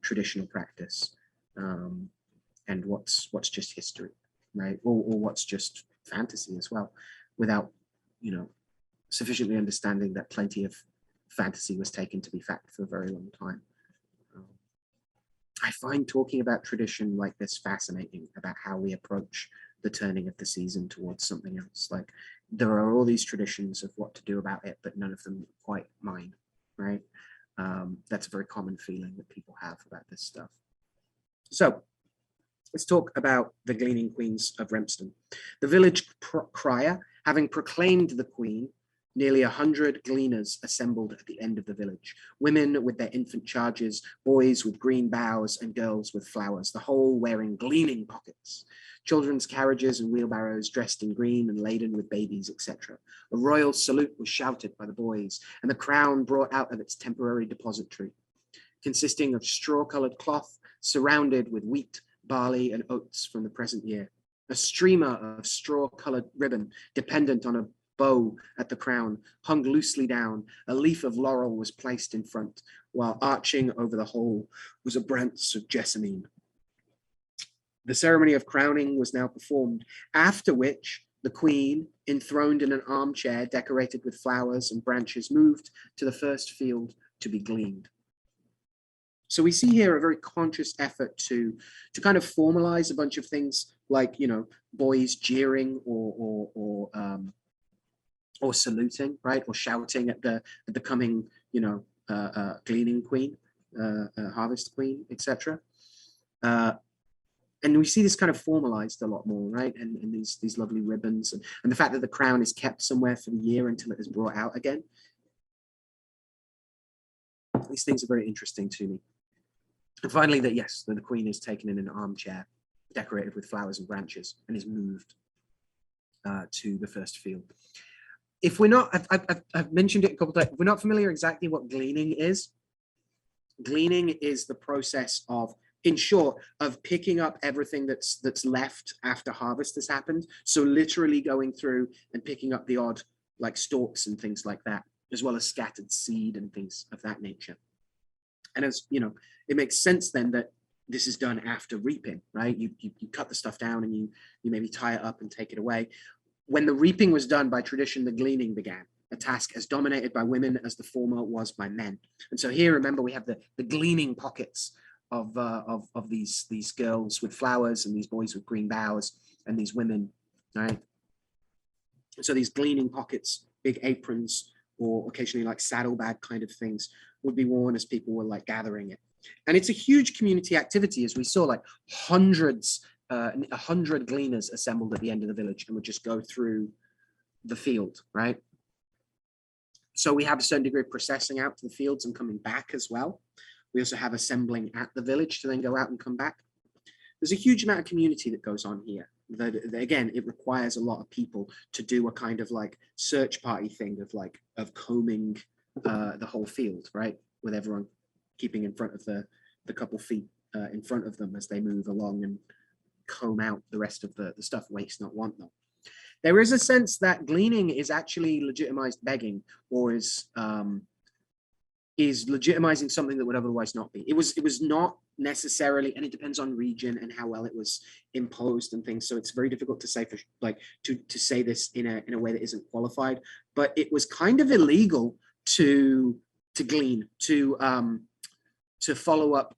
traditional practice, and what's just history, right? Or what's just fantasy as well, without sufficiently understanding that plenty of fantasy was taken to be fact for a very long time. I find talking about tradition like this fascinating, about how we approach the turning of the season towards something else. Like, there are all these traditions of what to do about it, but none of them quite mine, right? That's a very common feeling that people have about this stuff. So let's talk about the gleaning queens of Remstone. The village crier, having proclaimed the queen, nearly 100 gleaners assembled at the end of the village, women with their infant charges, boys with green boughs, and girls with flowers, the whole wearing gleaning pockets, children's carriages and wheelbarrows dressed in green and laden with babies, etc. A royal salute was shouted by the boys, and the crown brought out of its temporary depository, consisting of straw-colored cloth surrounded with wheat, barley, and oats from the present year. A streamer of straw-colored ribbon dependent on a bow at the crown hung loosely down. A leaf of laurel was placed in front, while arching over the whole was a branch of jessamine. The ceremony of crowning was now performed, after which the queen, enthroned in an armchair decorated with flowers and branches, moved to the first field to be gleaned. So we see here a very conscious effort to kind of formalize a bunch of things like, you know, boys jeering or saluting, right, or shouting at the coming, you know, gleaning queen, harvest queen, etc. And we see this kind of formalized a lot more, right? And these lovely ribbons and the fact that the crown is kept somewhere for the year until it is brought out again. These things are very interesting to me. And finally, that yes, the queen is taken in an armchair decorated with flowers and branches and is moved to the first field. If we're not, I've mentioned it a couple of times, we're not familiar exactly what gleaning is. Gleaning is the process of, in short, of picking up everything that's left after harvest has happened. So literally going through and picking up the odd like stalks and things like that, as well as scattered seed and things of that nature. And as you know, it makes sense then that this is done after reaping, right? You cut the stuff down and you maybe tie it up and take it away. When the reaping was done, by tradition, the gleaning began, a task as dominated by women as the former was by men. And so here, remember, we have the gleaning pockets of these girls with flowers and these boys with green boughs and these women, right? And so these gleaning pockets, big aprons, or occasionally like saddlebag kind of things, would be worn as people were like gathering it. And it's a huge community activity, as we saw, like hundreds, 100 gleaners assembled at the end of the village and would just go through the field, right? So we have a certain degree of processing out to the fields and coming back as well. We also have assembling at the village to then go out and come back. There's a huge amount of community that goes on here. That again, it requires a lot of people to do a kind of like search party thing of combing the whole field, right? With everyone keeping in front of the couple feet in front of them as they move along and comb out the rest of the stuff, waste not, want not. There is a sense that gleaning is actually legitimized begging, or is legitimizing something that would otherwise not be. It was not necessarily, and it depends on region and how well it was imposed and things. So it's very difficult to say for like to say this in a way that isn't qualified. But it was kind of illegal to glean, to follow up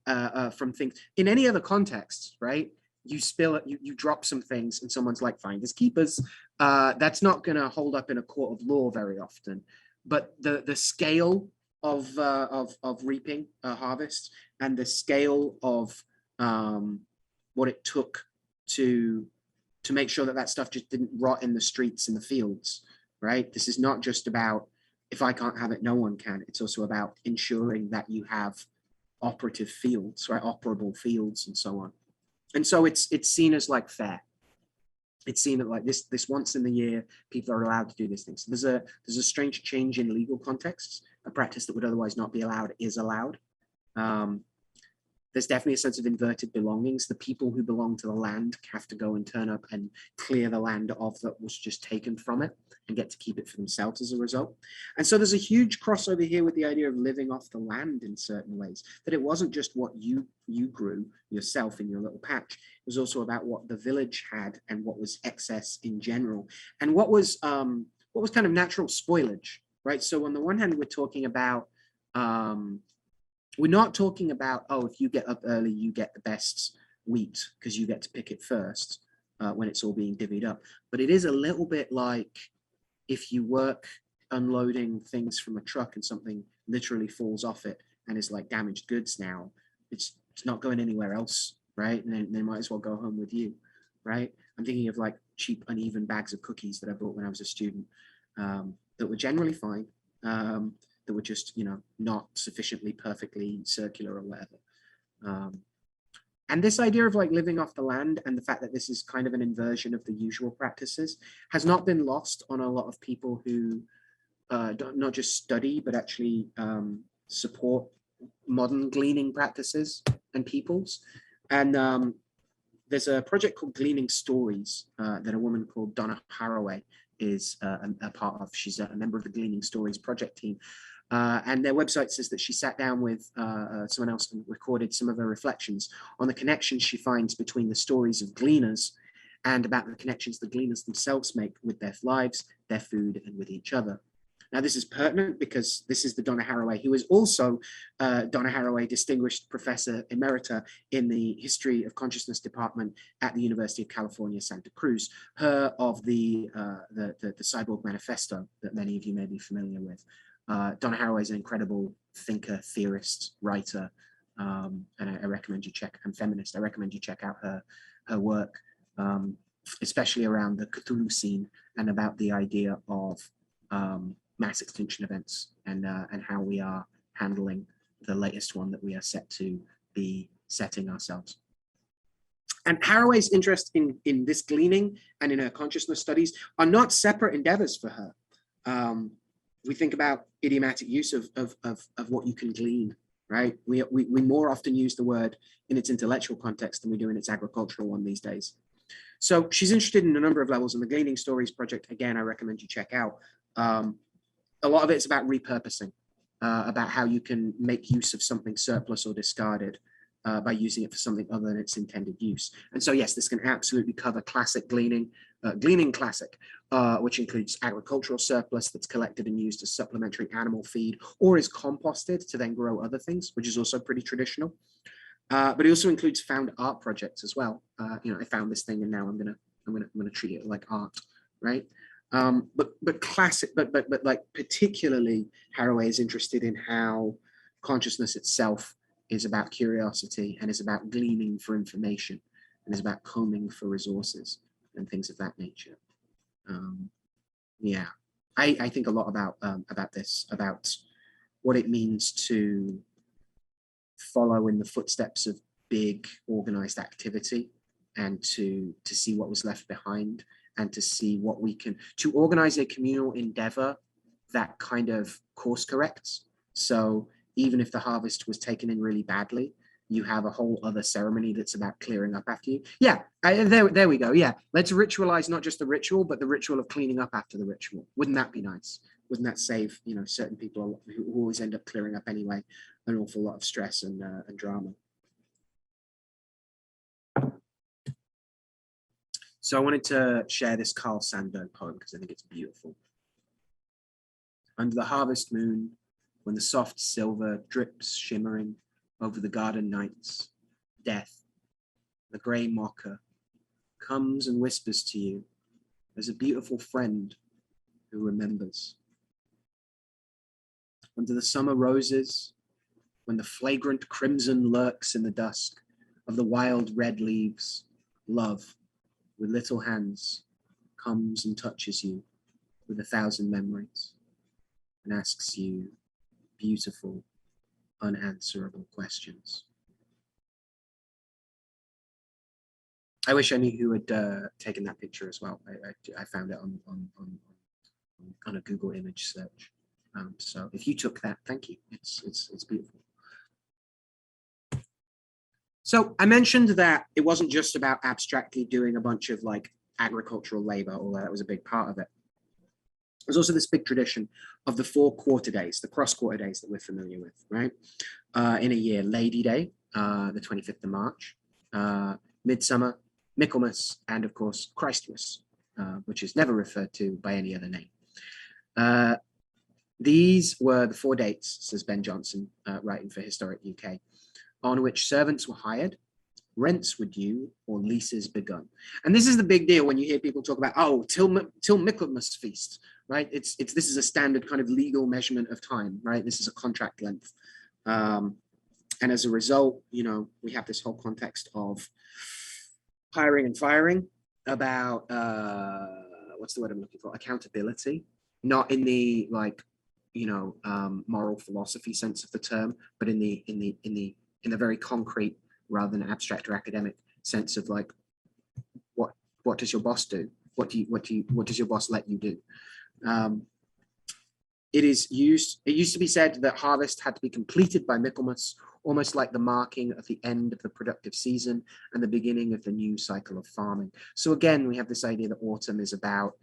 from things in any other context, right? You spill it, you drop some things, and someone's like finders keepers. That's not going to hold up in a court of law very often. But the scale of reaping a harvest and the scale of what it took to make sure that stuff just didn't rot in the streets and the fields, right? This is not just about if I can't have it, no one can. It's also about ensuring that you have operative fields, right? Operable fields and so on. And so it's seen as like fair. It's seen that like this once in the year, people are allowed to do these things. There's a strange change in legal contexts. A practice that would otherwise not be allowed is allowed. There's definitely a sense of inverted belongings. The people who belong to the land have to go and turn up and clear the land of that was just taken from it and get to keep it for themselves as a result. And so there's a huge crossover here with the idea of living off the land in certain ways, that it wasn't just what you grew yourself in your little patch. It was also about what the village had and what was excess in general, and what was kind of natural spoilage, right? So on the one hand, we're talking about we're not talking about, oh, if you get up early, you get the best wheat because you get to pick it first when it's all being divvied up. But it is a little bit like if you work unloading things from a truck and something literally falls off it and is like damaged goods now, it's not going anywhere else, right? And they might as well go home with you, right? I'm thinking of like cheap, uneven bags of cookies that I bought when I was a student that were generally fine. That were just, not sufficiently perfectly circular or whatever. And this idea of like living off the land and the fact that this is kind of an inversion of the usual practices has not been lost on a lot of people who not just study, but actually support modern gleaning practices and peoples. And there's a project called Gleaning Stories that a woman called Donna Haraway is a part of. She's a member of the Gleaning Stories project team. And their website says that she sat down with someone else and recorded some of her reflections on the connections she finds between the stories of gleaners and about the connections the gleaners themselves make with their lives, their food, and with each other. Now, this is pertinent because this is the Donna Haraway, who is also Donna Haraway Distinguished Professor Emerita in the History of Consciousness Department at the University of California, Santa Cruz, her of the Cyborg Manifesto that many of you may be familiar with. Donna Haraway is an incredible thinker, theorist, writer, and I recommend you check, and feminist. I recommend you check out her work, especially around the Cthulhu scene and about the idea of mass extinction events and how we are handling the latest one that we are set to be setting ourselves. And Haraway's interest in this gleaning and in her consciousness studies are not separate endeavors for her. We think about idiomatic use of what you can glean, right? We more often use the word in its intellectual context than we do in its agricultural one these days. So she's interested in a number of levels, and the Gleaning Stories project, again, I recommend you check out. A lot of it's about repurposing, about how you can make use of something surplus or discarded by using it for something other than its intended use. And so, yes, this can absolutely cover classic gleaning, gleaning classic, which includes agricultural surplus that's collected and used as supplementary animal feed or is composted to then grow other things, which is also pretty traditional. But it also includes found art projects as well. I found this thing and now I'm gonna treat it like art, right? But classic, but like particularly Haraway is interested in how consciousness itself is about curiosity and is about gleaning for information and is about combing for resources and things of that nature. Yeah, I think a lot about this, about what it means to follow in the footsteps of big organized activity and to see what was left behind and to see what we can, to organize a communal endeavor that kind of course corrects. So even if the harvest was taken in really badly, you have a whole other ceremony that's about clearing up after you. Yeah, there we go. Yeah, let's ritualize not just the ritual, but the ritual of cleaning up after the ritual. Wouldn't that be nice? Wouldn't that save, certain people who always end up clearing up anyway, an awful lot of stress and drama. So I wanted to share this Carl Sandburg poem because I think it's beautiful. Under the harvest moon, when the soft silver drips shimmering over the garden nights, death, the grey mocker, comes and whispers to you as a beautiful friend who remembers. Under the summer roses, when the flagrant crimson lurks in the dusk of the wild red leaves, love, with little hands, comes and touches you with 1,000 memories and asks you beautiful, unanswerable questions. I wish I knew who had taken that picture as well. I found it on a Google image search. So if you took that, thank you. It's beautiful. So I mentioned that it wasn't just about abstractly doing a bunch of like agricultural labor, although that was a big part of it. There's also this big tradition of the 4 quarter days, the cross quarter days that we're familiar with, right? In a year, Lady Day, the 25th of March, Midsummer, Michaelmas, and of course, Christmas, which is never referred to by any other name. These were the 4 dates, says Ben Jonson, writing for Historic UK, on which servants were hired, rents were due, or leases begun. And this is the big deal when you hear people talk about, oh, till Michaelmas feast, right? This is a standard kind of legal measurement of time, right? This is a contract length. And as a result, we have this whole context of hiring and firing, about what's the word I'm looking for? Accountability, not in the moral philosophy sense of the term, but in the very concrete rather than abstract or academic sense of like, what does your boss do? What does your boss let you do? It used to be said that harvest had to be completed by Michaelmas, almost like the marking of the end of the productive season and the beginning of the new cycle of farming. So again, we have this idea that autumn is about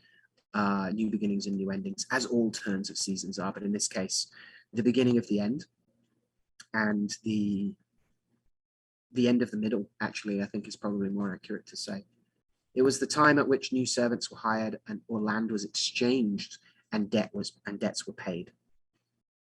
new beginnings and new endings, as all turns of seasons are, but in this case, the beginning of the end and the end of the middle, actually, I think is probably more accurate to say. It was the time at which new servants were hired or land was exchanged and debts were paid.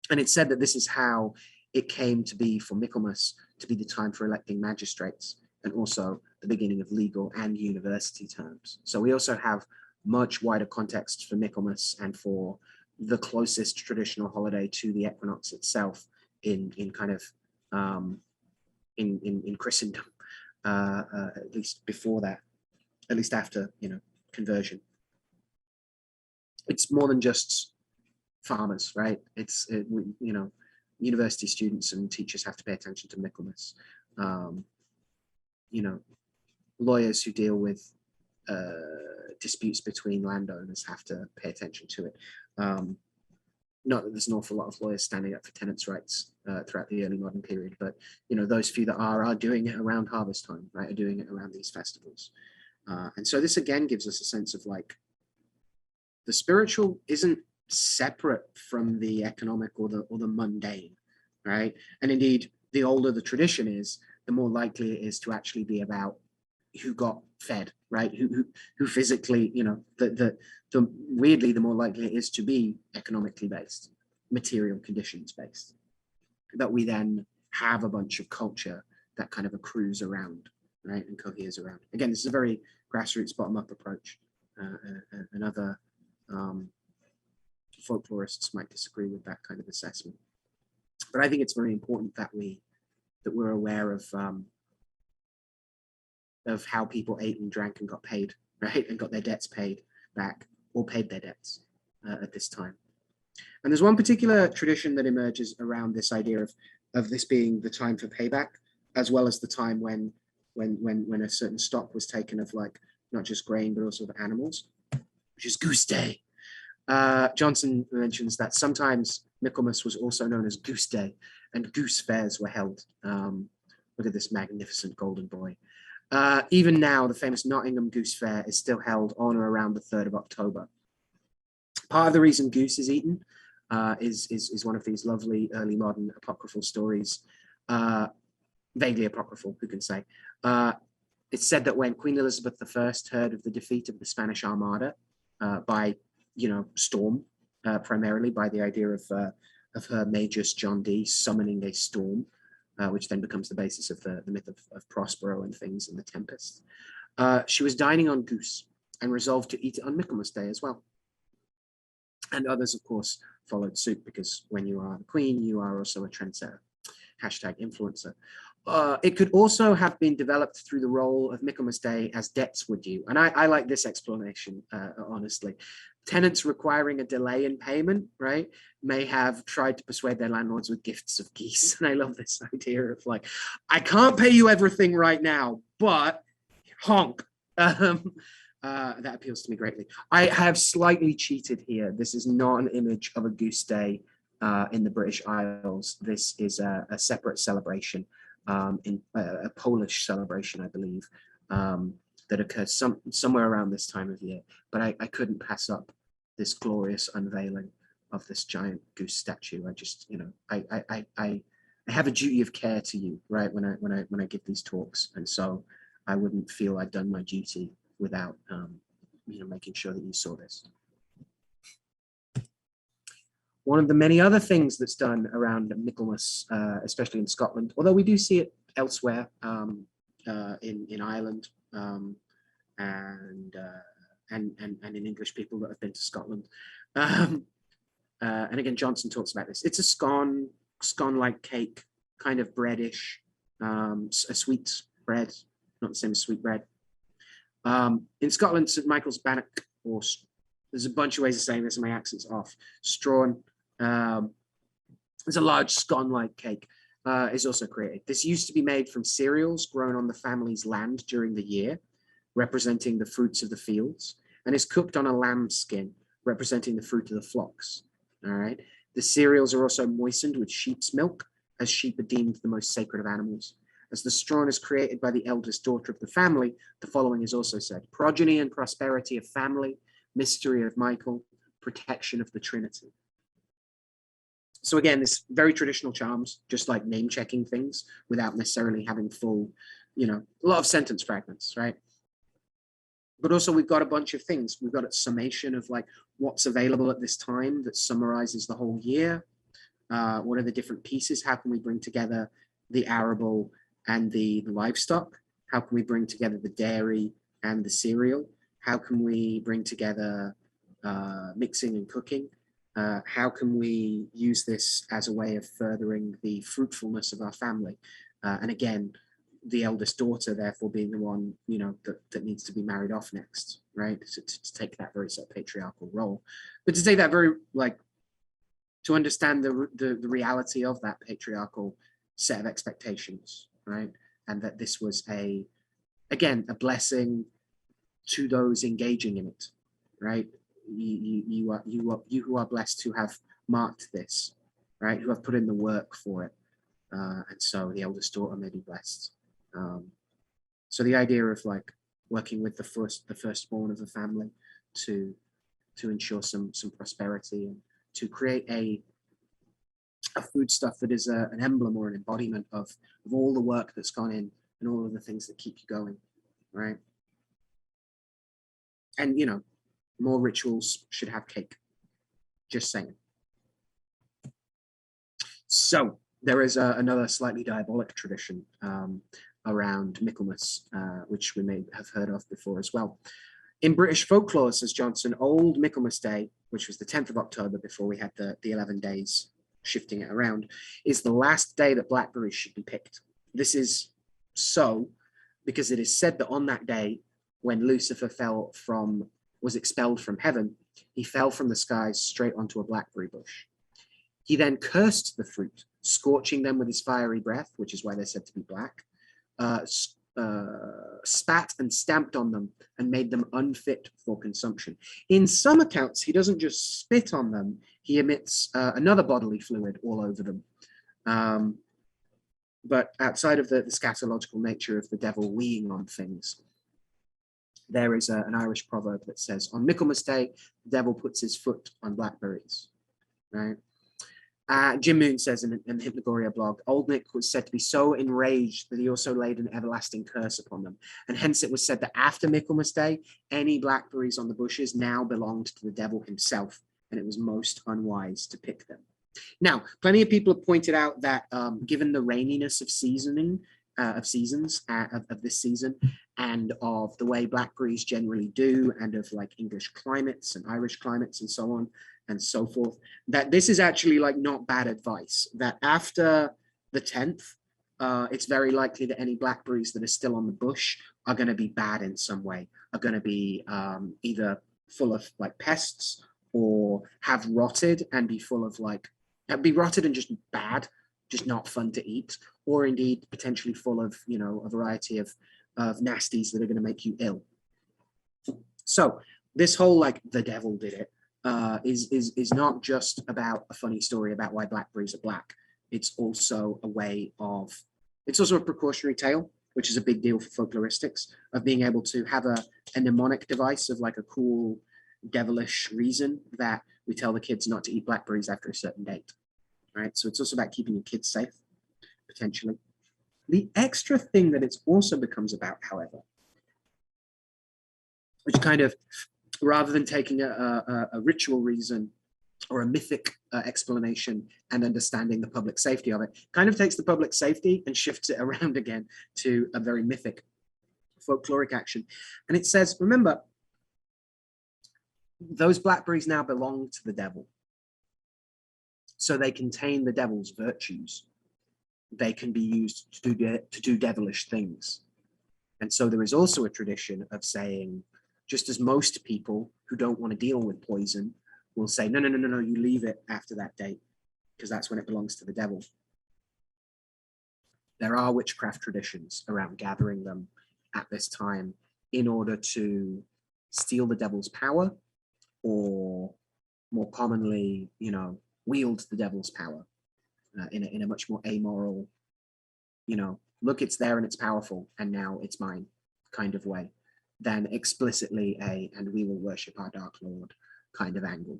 And it's said that this is how it came to be for Michaelmas to be the time for electing magistrates and also the beginning of legal and university terms. So we also have much wider context for Michaelmas and for the closest traditional holiday to the equinox itself in kind of in Christendom, at least before that, at least after, conversion. It's more than just farmers, right? University students and teachers have to pay attention to Michaelmas. Lawyers who deal with disputes between landowners have to pay attention to it. Not that there's an awful lot of lawyers standing up for tenants' rights throughout the early modern period, but those few that are doing it around harvest time, right? Are doing it around these festivals, and so this again gives us a sense of like the spiritual isn't separate from the economic or the mundane, right? And indeed, the older the tradition is, the more likely it is to actually be about who got fed, right? Who physically, the weirdly, the more likely it is to be economically based, material conditions based, that we then have a bunch of culture that kind of accrues around, right, and coheres around. Again, this is a very grassroots bottom-up approach, and other folklorists might disagree with that kind of assessment. But I think it's very important that we're aware of how people ate and drank and got paid, right, and got their debts paid back or paid their debts at this time. And there's one particular tradition that emerges around this idea of this being the time for payback, as well as the time when a certain stock was taken of like not just grain but also of animals, which is Goose Day. Johnson mentions that sometimes Michaelmas was also known as Goose Day, and goose fairs were held. Look at this magnificent golden boy. Even now, the famous Nottingham Goose Fair is still held on or around the 3rd of October. Part of the reason goose is eaten is one of these lovely early modern apocryphal stories, vaguely apocryphal, who can say. It's said that when Queen Elizabeth I heard of the defeat of the Spanish Armada by storm, primarily by the idea of her Magus John Dee summoning a storm, which then becomes the basis of the myth of Prospero and things in the Tempest. She was dining on goose and resolved to eat it on Michaelmas Day as well. And others, of course, followed suit, because when you are the queen, you are also a trendsetter. #influencer. It could also have been developed through the role of Michaelmas Day as debts were due. And I like this explanation, honestly. Tenants requiring a delay in payment, right, may have tried to persuade their landlords with gifts of geese. And I love this idea of like, I can't pay you everything right now, but honk. That appeals to me greatly. I have slightly cheated here. This is not an image of a Goose Day in the British Isles. This is a separate celebration, in a Polish celebration, I believe, that occurs somewhere around this time of year. But I couldn't pass up this glorious unveiling of this giant goose statue. I just, I have a duty of care to you, right, when I give these talks, and so I wouldn't feel I'd done my duty without making sure that you saw this. One of the many other things that's done around Michaelmas, especially in Scotland, although we do see it elsewhere, in Ireland, and in English people that have been to Scotland, and again Johnson talks about this. It's a scone-like cake, kind of breadish, a sweet bread, not the same as sweet bread. In Scotland, St. Michael's bannock, or there's a bunch of ways of saying this and my accent's off, strawn, there's a large scone-like cake, is also created. This used to be made from cereals grown on the family's land during the year, representing the fruits of the fields, and is cooked on a lamb skin, representing the fruit of the flocks. All right. The cereals are also moistened with sheep's milk, as sheep are deemed the most sacred of animals. As the strawn is created by the eldest daughter of the family, the following is also said: progeny and prosperity of family, mystery of Michael, protection of the Trinity. So again, this very traditional charms, just like name checking things without necessarily having full, a lot of sentence fragments, right? But also we've got a bunch of things. We've got a summation of like what's available at this time that summarizes the whole year. What are the different pieces? How can we bring together the arable and the livestock? How can we bring together the dairy and the cereal? How can we bring together mixing and cooking? How can we use this as a way of furthering the fruitfulness of our family? And again, the eldest daughter, therefore, being the one, that needs to be married off next, right? To take that very sort of patriarchal role, but to take that very to understand the reality of that patriarchal set of expectations, right? And that this was a blessing to those engaging in it, right? You who are blessed to have marked this, right? Who have put in the work for it, and so the eldest daughter may be blessed. So the idea of like working with the firstborn of the family to ensure some prosperity and to create a foodstuff that is an emblem or an embodiment of all the work that's gone in and all of the things that keep you going, right? And more rituals should have cake. Just saying. So there is another slightly diabolic tradition around Michaelmas, which we may have heard of before as well. In British folklore, says Johnson, old Michaelmas Day, which was the 10th of October before we had the 11 days shifting it around, is the last day that blackberries should be picked. This is so because it is said that on that day, when Lucifer was expelled from heaven, he fell from the skies straight onto a blackberry bush. He then cursed the fruit, scorching them with his fiery breath, which is why they're said to be black, spat and stamped on them and made them unfit for consumption. In some accounts, he doesn't just spit on them, he emits another bodily fluid all over them. But outside of the scatological nature of the devil weeing on things, there is an Irish proverb that says, on Michaelmas Day, the devil puts his foot on blackberries, right? Jim Moon says in the Hypnagogia blog, Old Nick was said to be so enraged that he also laid an everlasting curse upon them. And hence it was said that after Michaelmas Day, any blackberries on the bushes now belonged to the devil himself, and it was most unwise to pick them. Now, plenty of people have pointed out that given the raininess of seasons of this season, and of the way blackberries generally do, and of like English climates and Irish climates and so on and so forth, that this is actually like not bad advice, that after the 10th, it's very likely that any blackberries that are still on the bush are going to be bad in some way, are going to be either full of like pests or have rotted and be full of be rotted and just bad, just not fun to eat, or indeed potentially full of, a variety of nasties that are going to make you ill. So this whole like the devil did it is not just about a funny story about why blackberries are black. It's also a precautionary tale, which is a big deal for folkloristics, of being able to have a mnemonic device of like a cool devilish reason that we tell the kids not to eat blackberries after a certain date, right? So it's also about keeping your kids safe, potentially. The extra thing that it also becomes about, however, which kind of, rather than taking a ritual reason or a mythic explanation and understanding the public safety of it, kind of takes the public safety and shifts it around again to a very mythic folkloric action. And it says, remember, those blackberries now belong to the devil. So they contain the devil's virtues. They can be used to do devilish things. And so there is also a tradition of saying, just as most people who don't want to deal with poison will say, no, you leave it after that date, because that's when it belongs to the devil. There are witchcraft traditions around gathering them at this time in order to steal the devil's power, or more commonly, wield the devil's power in a much more amoral, look, it's there and it's powerful, and now it's mine kind of way. than explicitly and we will worship our Dark Lord kind of angle.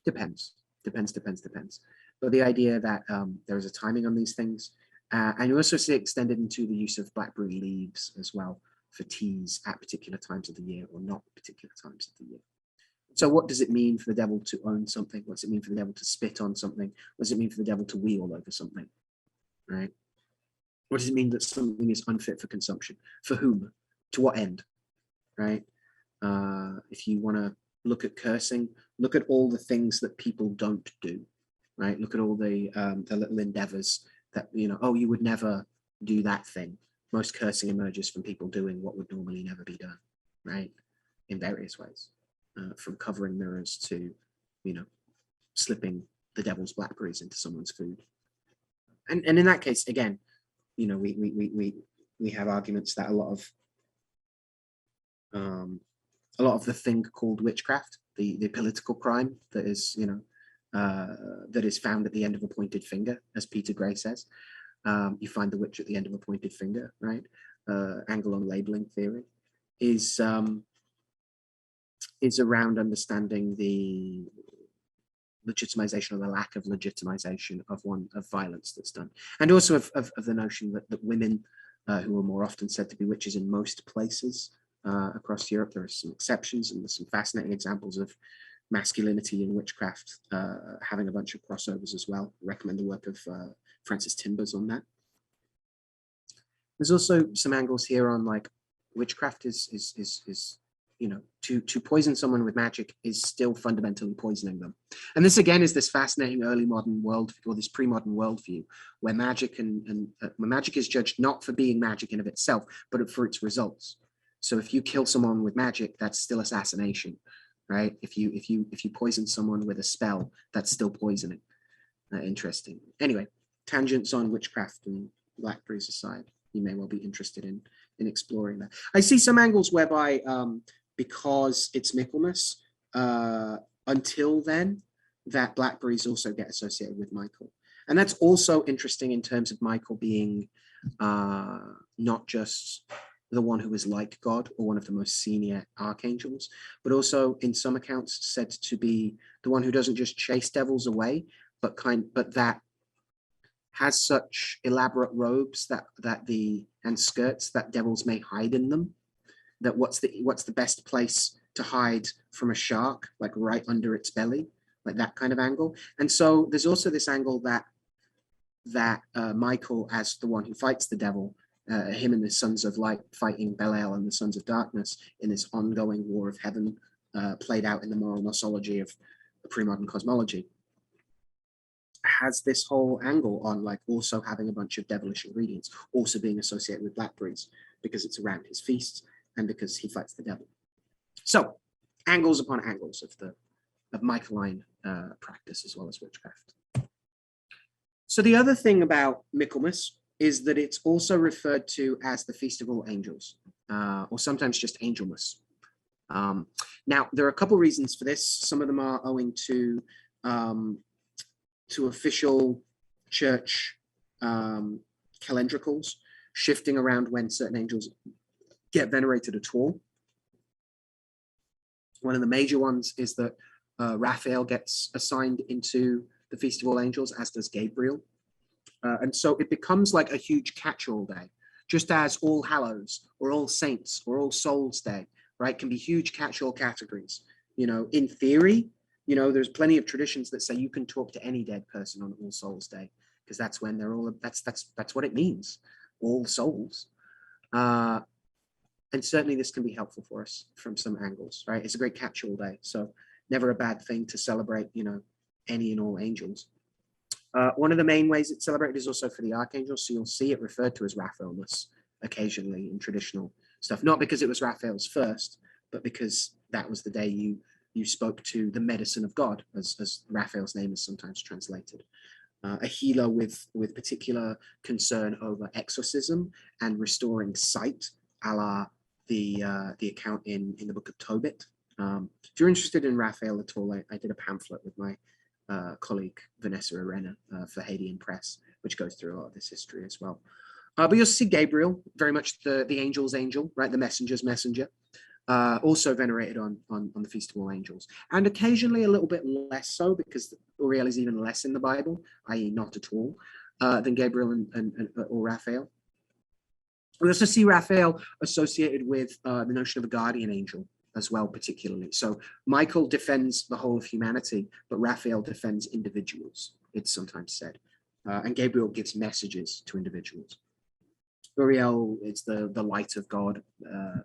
Depends. But the idea that there is a timing on these things, and you also see it extended into the use of blackberry leaves as well for teas at particular times of the year or not particular times of the year. So what does it mean for the devil to own something? What does it mean for the devil to spit on something? What does it mean for the devil to wheel over something, right? What does it mean that something is unfit for consumption? For whom? To what end, right? If you want to look at cursing, look at all the things that people don't do, right? Look at all the little endeavors that, you know, oh, you would never do that thing. Most cursing emerges from people doing what would normally never be done, right? In various ways, from covering mirrors to, you know, slipping the devil's blackberries into someone's food. And in that case, again, you know, we have arguments that a lot of the thing called witchcraft, the political crime that is, you know, that is found at the end of a pointed finger, as Peter Gray says. You find the witch at the end of a pointed finger, right? Angle on labeling theory is around understanding the legitimization or the lack of legitimization of violence that's done, and also of the notion that women who are more often said to be witches in most places across Europe. There are some exceptions, and there's some fascinating examples of masculinity in witchcraft having a bunch of crossovers as well. I recommend the work of Francis Timbers on that. There's also some angles here on like witchcraft is you know, to poison someone with magic is still fundamentally poisoning them. And this again is this fascinating early modern world, or this pre-modern worldview, where magic where magic is judged not for being magic in of itself, but for its results. So if you kill someone with magic, that's still assassination, right? If you poison someone with a spell, that's still poisoning. Interesting. Anyway, tangents on witchcraft and blackberries aside, you may well be interested in exploring that. I see some angles whereby because it's Michaelmas, until then, that blackberries also get associated with Michael. And that's also interesting in terms of Michael being not just the one who is like God or one of the most senior archangels, but also in some accounts said to be the one who doesn't just chase devils away, but that has such elaborate robes and skirts that devils may hide in them. That what's the best place to hide from a shark, like right under its belly, like that kind of angle. And so there's also this angle that Michael, as the one who fights the devil, him and the sons of light fighting Belial and the sons of darkness in this ongoing war of heaven, played out in the moral nosology of the pre-modern cosmology, has this whole angle on like also having a bunch of devilish ingredients, also being associated with blackberries because it's around his feasts and because he fights the devil. So angles upon angles of Michaeline practice as well as witchcraft. So the other thing about Michaelmas is that it's also referred to as the Feast of All Angels, or sometimes just Angelmas. Now, there are a couple reasons for this. Some of them are owing to official church calendricals shifting around when certain angels get venerated at all. One of the major ones is that Raphael gets assigned into the Feast of All Angels, as does Gabriel. And so it becomes like a huge catch-all day, just as All Hallows or All Saints or All Souls Day, right, can be huge catch-all categories. You know, in theory, you know, there's plenty of traditions that say you can talk to any dead person on All Souls Day, because that's when they're all, that's what it means, all souls. And certainly this can be helpful for us from some angles, right? It's a great catch-all day, so never a bad thing to celebrate, you know, any and all angels. One of the main ways it's celebrated is also for the archangels, so you'll see it referred to as Raphaelmas occasionally in traditional stuff, not because it was Raphael's first, but because that was the day you spoke to the medicine of God, as Raphael's name is sometimes translated. A healer with particular concern over exorcism and restoring sight, a la the account in the book of Tobit. If you're interested in Raphael at all, I did a pamphlet with my colleague Vanessa Arena for Hadean Press, which goes through a lot of this history as well. But you'll see Gabriel, very much the angel's angel, right? The messenger's messenger, also venerated on the Feast of All Angels. And occasionally a little bit less so, because Uriel is even less in the Bible, i.e. not at all, than Gabriel or Raphael. We also see Raphael associated with the notion of a guardian angel as well, particularly. So Michael defends the whole of humanity, but Raphael defends individuals, it's sometimes said. And Gabriel gives messages to individuals. Uriel is the light of God,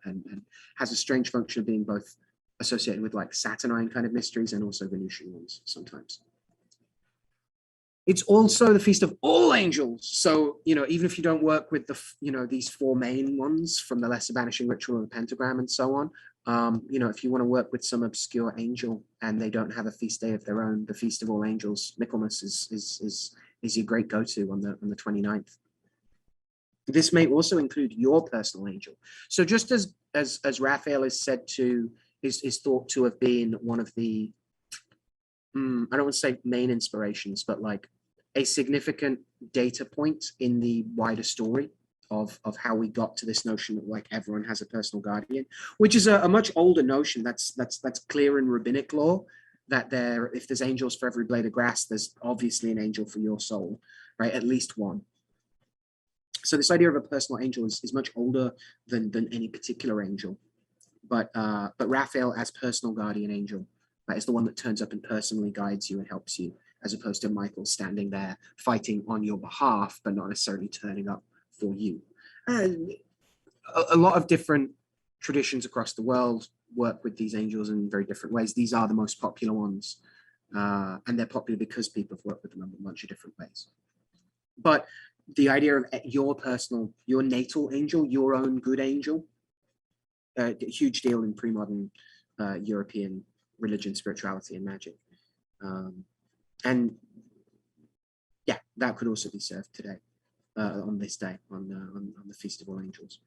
and has a strange function of being both associated with like Saturnine kind of mysteries and also Venusian ones sometimes. It's also the Feast of All Angels. So, even if you don't work with these four main ones from the Lesser Banishing Ritual and the Pentagram and so on, if you want to work with some obscure angel and they don't have a feast day of their own, the Feast of All Angels, Michaelmas is your great go-to on the 29th. This may also include your personal angel. So just as Raphael is said to, is thought to have been one of the, I don't want to say main inspirations, but like a significant data point in the wider story of how we got to this notion that like everyone has a personal guardian, which is a much older notion. That's clear in rabbinic law, that if there's angels for every blade of grass, there's obviously an angel for your soul, right? At least one. So this idea of a personal angel is much older than any particular angel, but Raphael as personal guardian angel is the one that turns up and personally guides you and helps you, as opposed to Michael standing there fighting on your behalf, but not necessarily turning up for you. And a lot of different traditions across the world work with these angels in very different ways. These are the most popular ones, and they're popular because people have worked with them in a bunch of different ways. But the idea of your natal angel, your own good angel, a huge deal in pre-modern European religion, spirituality, and magic. And yeah, that could also be served today, on this day, on the Feast of All Angels.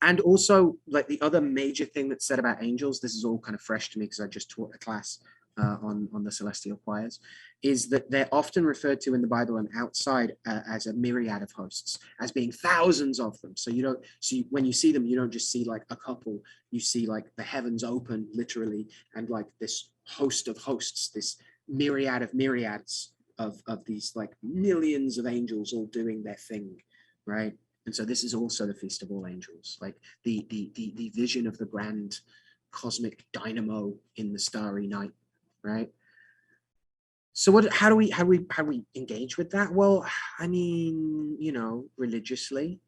And also, like the other major thing that's said about angels, this is all kind of fresh to me because I just taught a class on the celestial choirs, is that they're often referred to in the Bible and outside as a myriad of hosts, as being thousands of them. So when you see them, you don't just see like a couple, you see like the heavens open literally, and like this host of hosts, this myriad of myriads of these like millions of angels all doing their thing, right? And so this is also the Feast of All Angels, like the vision of the grand cosmic dynamo in the starry night, right? So how do we engage with that? Well, I mean, religiously,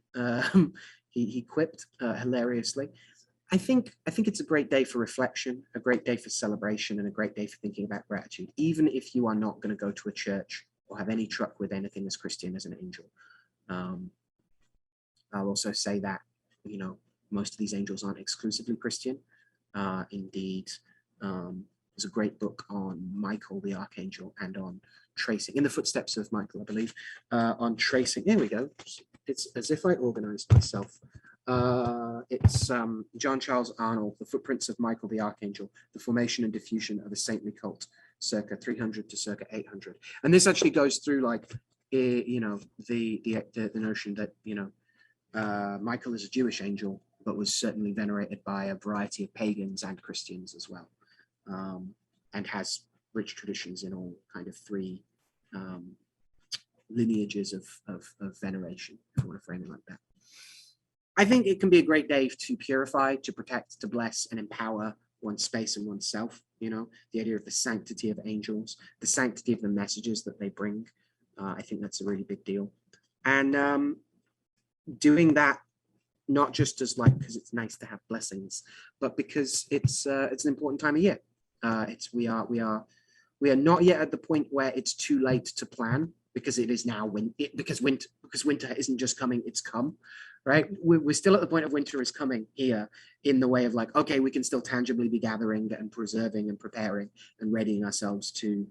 he quipped hilariously. I think it's a great day for reflection, a great day for celebration, and a great day for thinking about gratitude, even if you are not going to go to a church or have any truck with anything as Christian as an angel. I'll also say that, most of these angels aren't exclusively Christian. Indeed, there's a great book on Michael the Archangel and on tracing, in the footsteps of Michael, I believe, on tracing. There we go. It's as if I organized myself. It's John Charles Arnold, The Footprints of Michael the Archangel, the Formation and Diffusion of a Saintly Cult, circa 300 to circa 800. And this actually goes through like, the notion that, Michael is a Jewish angel, but was certainly venerated by a variety of pagans and Christians as well, and has rich traditions in all kind of three lineages of veneration, if you want to frame it like that. I think it can be a great day to purify, to protect, to bless, and empower one's space and oneself. The idea of the sanctity of angels, the sanctity of the messages that they bring. I think that's a really big deal. And doing that not just as like because it's nice to have blessings, but because it's an important time of year. We are not yet at the point where it's too late to plan, because it is now because winter isn't just coming, it's come, right? We're still at the point of winter is coming here, in the way of like, okay, we can still tangibly be gathering and preserving and preparing and readying ourselves to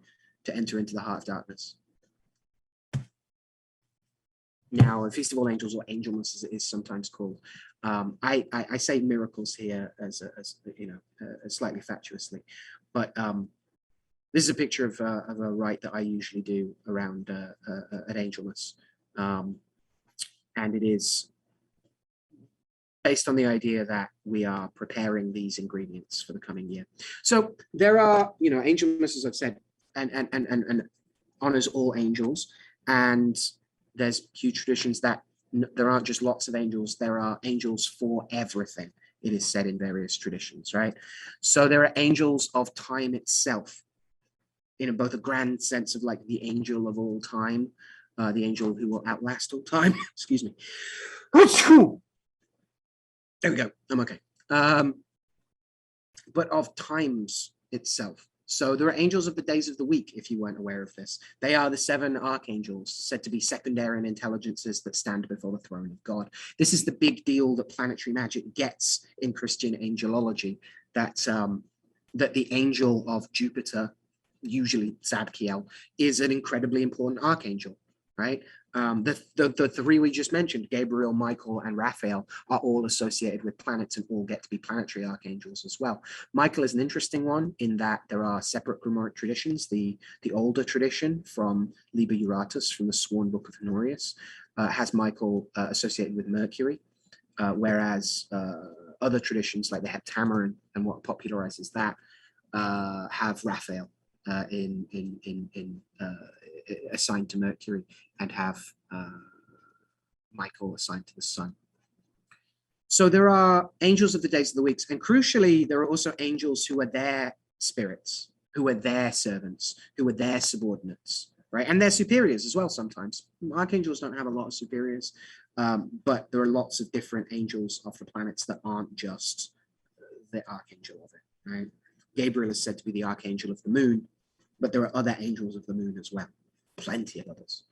enter into the heart of darkness. Now, a Feast of All Angels, or Angelmas as it is sometimes called, I say miracles here as slightly fatuously, but this is a picture of a rite that I usually do around at Angelmas. And it is based on the idea that we are preparing these ingredients for the coming year. So there are, Angelmas, as I've said, and honors all angels. And there's huge traditions that there aren't just lots of angels, there are angels for everything, it is said in various traditions, right? So there are angels of time itself, in both a grand sense of like the angel of all time, the angel who will outlast all time. Excuse me. There we go. I'm okay. But of times itself. So there are angels of the days of the week, if you weren't aware of this. They are the 7 archangels, said to be secondary in intelligences that stand before the throne of God. This is the big deal that planetary magic gets in Christian angelology, that the angel of Jupiter, usually Zadkiel, is an incredibly important archangel, right? The 3 we just mentioned, Gabriel, Michael, and Raphael, are all associated with planets and all get to be planetary archangels as well. Michael is an interesting one in that there are separate Grimoric traditions. The older tradition from Liber Juratus, from the Sworn Book of Honorius, has Michael associated with Mercury, whereas other traditions like the Heptameron and what popularizes that have Raphael assigned to Mercury and have Michael assigned to the sun. So there are angels of the days of the weeks, and crucially, there are also angels who are their spirits, who are their servants, who are their subordinates, right? And their superiors as well sometimes. Archangels don't have a lot of superiors, but there are lots of different angels of the planets that aren't just the archangel of it, right? Gabriel is said to be the archangel of the moon, but there are other angels of the moon as well, plenty of others.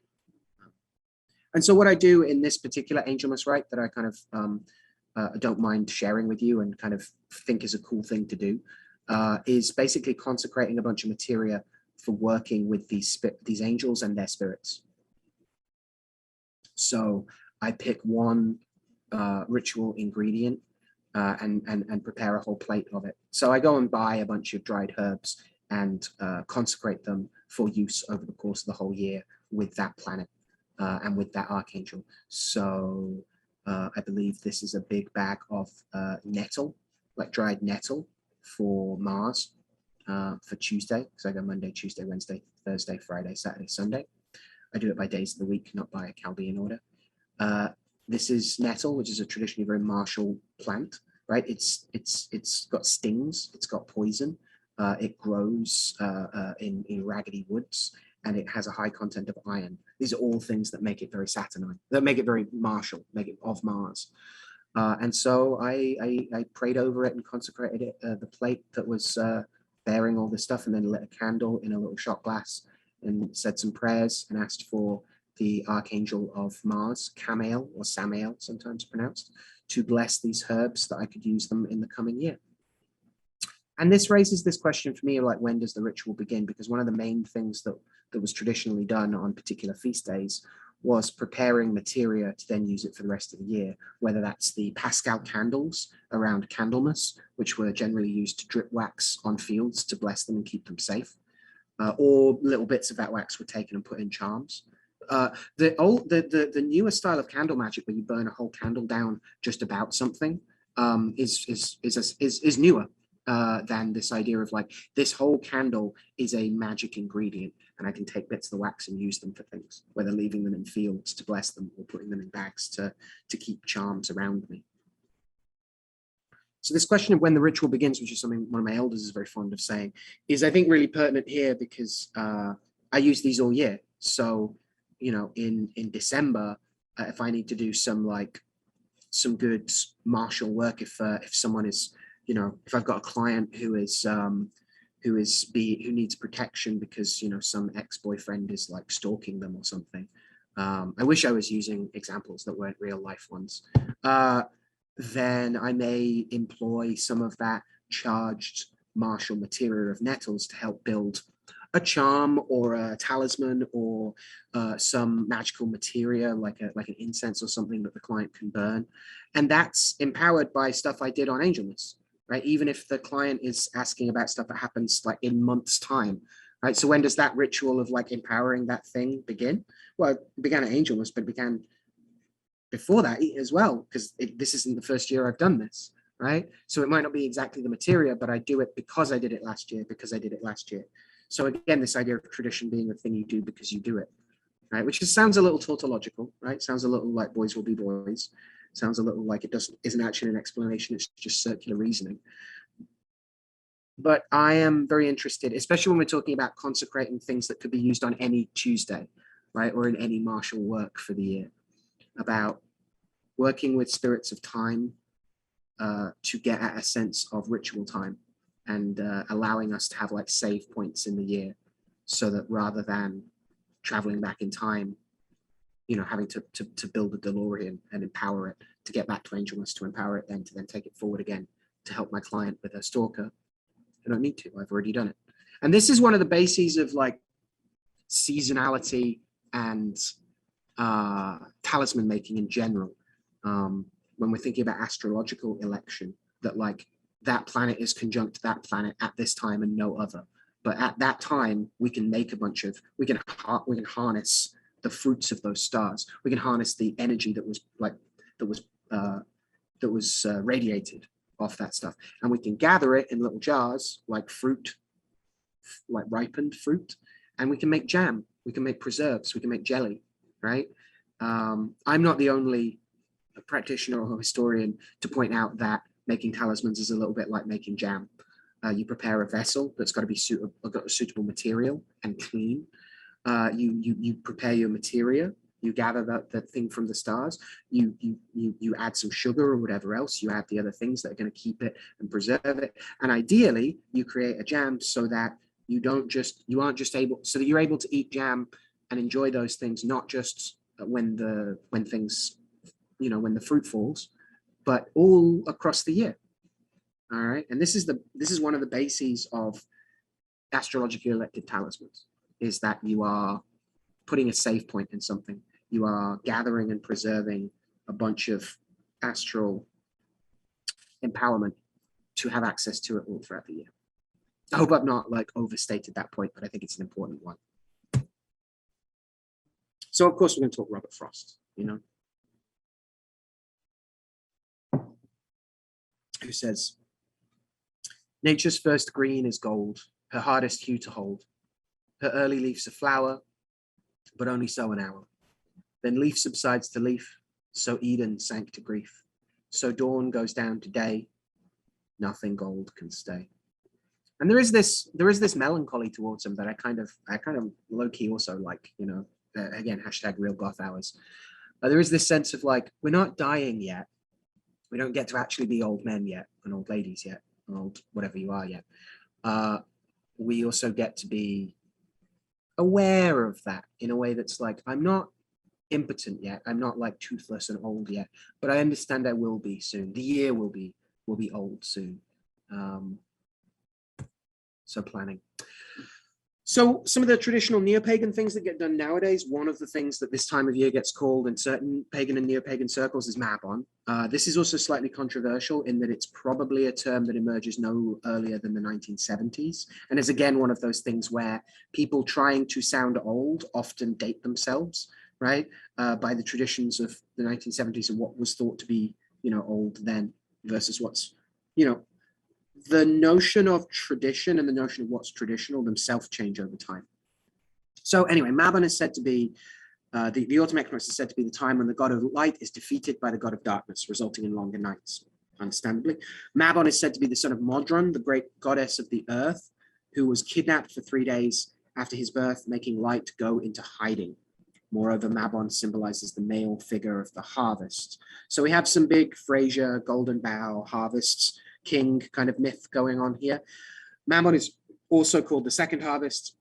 And so what I do in this particular Angelmas rite that I kind of don't mind sharing with you and kind of think is a cool thing to do is basically consecrating a bunch of materia for working with these angels and their spirits. So I pick one ritual ingredient and prepare a whole plate of it. So I go and buy a bunch of dried herbs and consecrate them for use over the course of the whole year with that planet and with that archangel. So I believe this is a big bag of nettle, like dried nettle for Mars for Tuesday. So I go Monday, Tuesday, Wednesday, Thursday, Friday, Saturday, Sunday. I do it by days of the week, not by Chaldean order. This is nettle, which is a traditionally very martial plant, right? It's got stings, it's got poison. It grows in raggedy woods, and it has a high content of iron. These are all things that make it very Saturnine, that make it very martial, make it of Mars. And so I prayed over it and consecrated it, the plate that was bearing all this stuff, and then lit a candle in a little shot glass and said some prayers and asked for the archangel of Mars, Camael or Samael, sometimes pronounced, to bless these herbs that I could use them in the coming year. And this raises this question for me, like, when does the ritual begin? Because one of the main things that was traditionally done on particular feast days was preparing materia to then use it for the rest of the year, whether that's the Pascal candles around Candlemas, which were generally used to drip wax on fields to bless them and keep them safe, or little bits of that wax were taken and put in charms. The newer style of candle magic, where you burn a whole candle down just about something, is newer than this idea of like, this whole candle is a magic ingredient, and I can take bits of the wax and use them for things, whether leaving them in fields to bless them or putting them in bags to keep charms around me. So this question of when the ritual begins, which is something one of my elders is very fond of saying, is I think really pertinent here because I use these all year. So, you know, in December, if I need to do some good martial work, if someone is, you know, if I've got a client who needs protection because, you know, some ex-boyfriend is like stalking them or something. I wish I was using examples that weren't real life ones. Then I may employ some of that charged martial materia of nettles to help build a charm or a talisman or some magical materia like an incense or something that the client can burn. And that's empowered by stuff I did on Angelmas, right? Even if the client is asking about stuff that happens like in months' time, right? So when does that ritual of like empowering that thing begin? Well, it began at Angelmas, but it began before that as well, because this isn't the first year I've done this, right? So it might not be exactly the materia, but I do it because I did it last year, because I did it last year. So again, this idea of tradition being a thing you do because you do it, right? Which just sounds a little tautological, right? Sounds a little like boys will be boys. Sounds a little like it isn't actually an explanation, it's just circular reasoning. But I am very interested, especially when we're talking about consecrating things that could be used on any Tuesday, right? Or in any martial work for the year, about working with spirits of time to get at a sense of ritual time and allowing us to have like save points in the year so that rather than traveling back in time, you know, having to build a DeLorean and empower it to get back to Angelus, to empower it then to then take it forward again to help my client with her stalker. I don't need to, I've already done it. And this is one of the bases of like seasonality and talisman making in general. When we're thinking about astrological election, that like that planet is conjunct to that planet at this time and no other. But at that time, we can make a bunch of, we can harness the fruits of those stars. We can harness the energy that was radiated off that stuff, and we can gather it in little jars like fruit, like ripened fruit, and we can make jam. We can make preserves. We can make jelly, right? I'm not the only practitioner or historian to point out that making talismans is a little bit like making jam. You prepare a vessel that's got to be got a suitable material and clean. You prepare your materia. You gather the thing from the stars. You add some sugar or whatever else. You add the other things that are going to keep it and preserve it. And ideally, you create a jam so that you aren't just able, so that you're able to eat jam and enjoy those things, not just when the fruit falls, but all across the year. All right, and this is one of the bases of astrologically elected talismans, is that you are putting a save point in something. You are gathering and preserving a bunch of astral empowerment to have access to it all throughout the year. I hope I've not like overstated that point, but I think it's an important one. So of course we're going to talk Robert Frost, who says, nature's first green is gold, her hardest hue to hold. Her early leaves a flower, but only so an hour. Then leaf subsides to leaf, so Eden sank to grief. So dawn goes down to day, nothing gold can stay. And there is this melancholy towards him that I kind of low-key also like, again, hashtag real goth hours. There is this sense of like, we're not dying yet. We don't get to actually be old men yet, and old ladies yet, and old whatever you are yet. We also get to be aware of that in a way that's like, I'm not impotent yet. I'm not like toothless and old yet, but I understand I will be soon. The year will be old soon. So planning. So some of the traditional neo-pagan things that get done nowadays, one of the things that this time of year gets called in certain pagan and neo-pagan circles is Mabon. This is also slightly controversial in that it's probably a term that emerges no earlier than the 1970s. And is again one of those things where people trying to sound old often date themselves, right? By the traditions of the 1970s and what was thought to be, old then versus what's, the notion of tradition and the notion of what's traditional themselves change over time. So anyway, Mabon is said to be, the autumn equinox is said to be the time when the god of light is defeated by the god of darkness, resulting in longer nights, understandably. Mabon is said to be the son of Modron, the great goddess of the earth, who was kidnapped for 3 days after his birth, making light go into hiding. Moreover, Mabon symbolizes the male figure of the harvest. So we have some big Frasier, Golden Bough, harvests, king kind of myth going on here. Mabon is also called the second harvest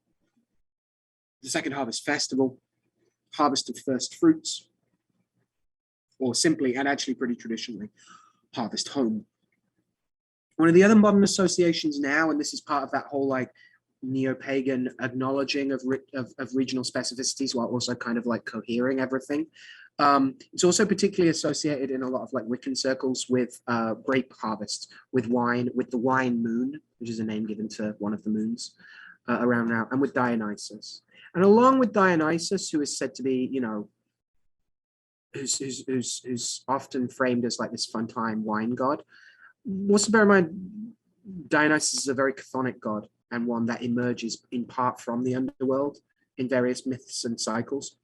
festival, harvest of first fruits, or simply, and actually pretty traditionally, harvest home. One of the other modern associations now, and this is part of that whole like neo-pagan acknowledging of regional specificities while also kind of like cohering everything. It's also particularly associated in a lot of like Wiccan circles with grape harvests, with wine, with the wine moon, which is a name given to one of the moons around now, and with Dionysus. And along with Dionysus, who is said to be, who's often framed as like this fun time wine god. Also bear in mind, Dionysus is a very chthonic god and one that emerges in part from the underworld in various myths and cycles.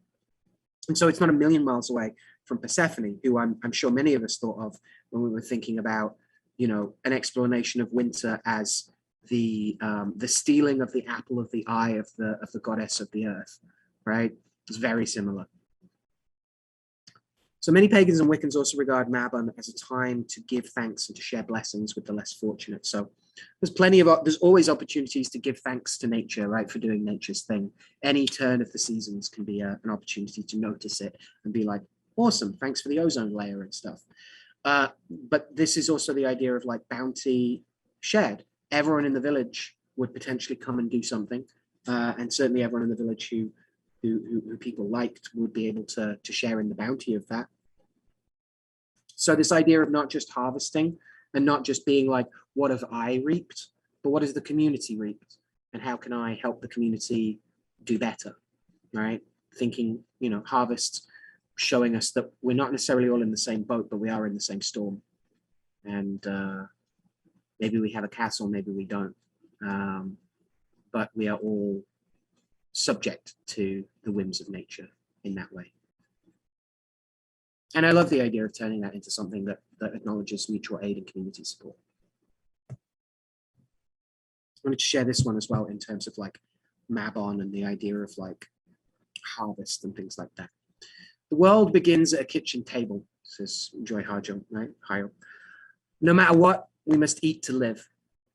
And so it's not a million miles away from Persephone, who I'm sure many of us thought of when we were thinking about, an explanation of winter as the stealing of the apple of the eye of the goddess of the earth, right? It's very similar. So many pagans and Wiccans also regard Mabon as a time to give thanks and to share blessings with the less fortunate. So there's always opportunities to give thanks to nature, right, for doing nature's thing. Any turn of the seasons can be an opportunity to notice it and be like, awesome, thanks for the ozone layer and stuff. But this is also the idea of like bounty shared. Everyone in the village would potentially come and do something. And certainly everyone in the village who people liked would be able to share in the bounty of that. So this idea of not just harvesting and not just being like, what have I reaped, but what has the community reaped? And how can I help the community do better, right? Thinking, harvest, showing us that we're not necessarily all in the same boat, but we are in the same storm. And maybe we have a castle, maybe we don't. But we are all subject to the whims of nature in that way. And I love the idea of turning that into something that acknowledges mutual aid and community support. I wanted to share this one as well in terms of like Mabon and the idea of like harvest and things like that. The world begins at a kitchen table, says Joy Harjo, right? Hayo. No matter what, we must eat to live.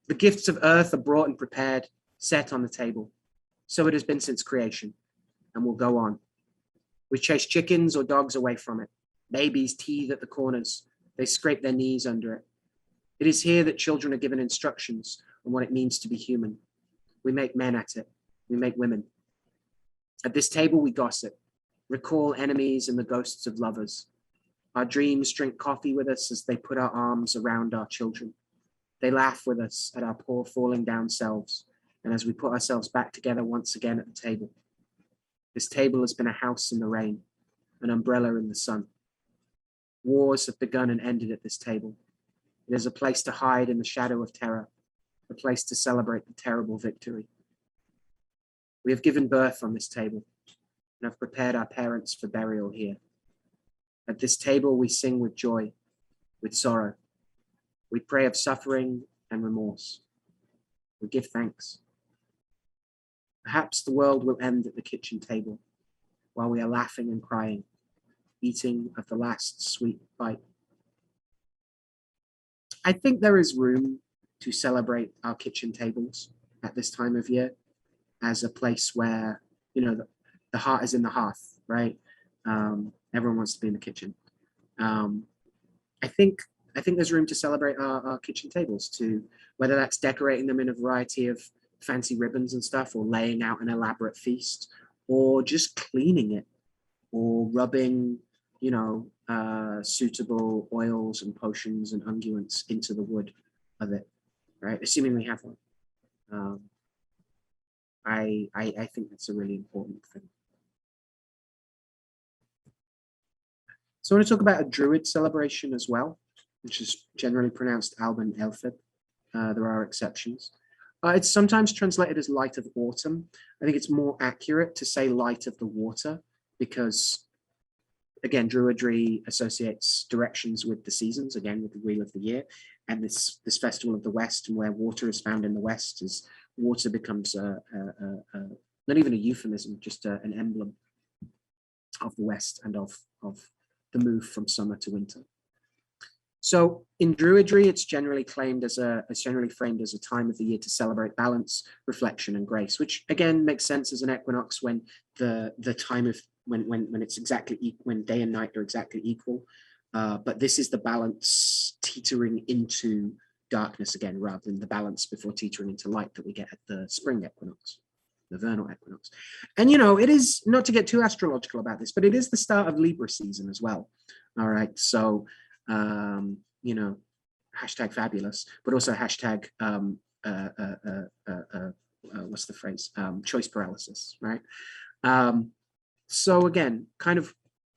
The gifts of earth are brought and prepared, set on the table. So it has been since creation, and will go on. We chase chickens or dogs away from it. Babies teethe at the corners. They scrape their knees under it. It is here that children are given instructions on what it means to be human. We make men at it. We make women. At this table, we gossip, recall enemies and the ghosts of lovers. Our dreams drink coffee with us as they put our arms around our children. They laugh with us at our poor falling down selves, and as we put ourselves back together once again at the table. This table has been a house in the rain, an umbrella in the sun. Wars have begun and ended at this table. It is a place to hide in the shadow of terror, a place to celebrate the terrible victory. We have given birth on this table and have prepared our parents for burial here. At this table, we sing with joy, with sorrow. We pray of suffering and remorse. We give thanks. Perhaps the world will end at the kitchen table while we are laughing and crying, eating of the last sweet bite. I think there is room to celebrate our kitchen tables at this time of year as a place where, the heart is in the hearth, right? Everyone wants to be in the kitchen. I think there's room to celebrate our kitchen tables too, whether that's decorating them in a variety of fancy ribbons and stuff, or laying out an elaborate feast, or just cleaning it, or rubbing, suitable oils and potions and unguents into the wood of it, right? Assuming we have one. I think that's a really important thing. So I want to talk about a Druid celebration as well, which is generally pronounced Alban Elfib. There are exceptions. It's sometimes translated as light of autumn. I think it's more accurate to say light of the water because, again, Druidry associates directions with the seasons, again, with the wheel of the year. And this festival of the West, and where water is found in the West, is water becomes not even a euphemism, just an emblem of the West and of the move from summer to winter. So in Druidry, it's generally framed as a time of the year to celebrate balance, reflection, and grace, which again makes sense as an equinox when the time of when it's exactly when day and night are exactly equal. But this is the balance teetering into darkness again, rather than the balance before teetering into light that we get at the spring equinox, the vernal equinox. And it is, not to get too astrological about this, but it is the start of Libra season as well. All right, so hashtag fabulous, but also hashtag what's the phrase? Choice paralysis, right? So again, kind of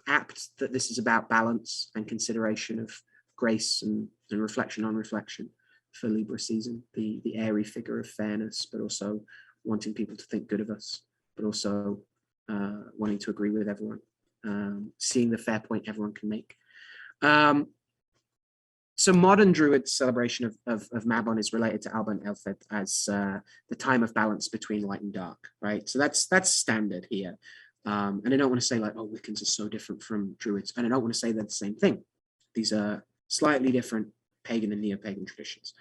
apt that this is about balance and consideration of grace and reflection on reflection for Libra season, the airy figure of fairness, but also wanting people to think good of us, but also wanting to agree with everyone, seeing the fair point everyone can make. So modern Druid celebration of Mabon is related to Alban Elfed as the time of balance between light and dark, right? So that's standard here. And I don't want to say like, oh, Wiccans are so different from Druids. And I don't want to say they're the same thing. These are slightly different pagan and neo-pagan traditions.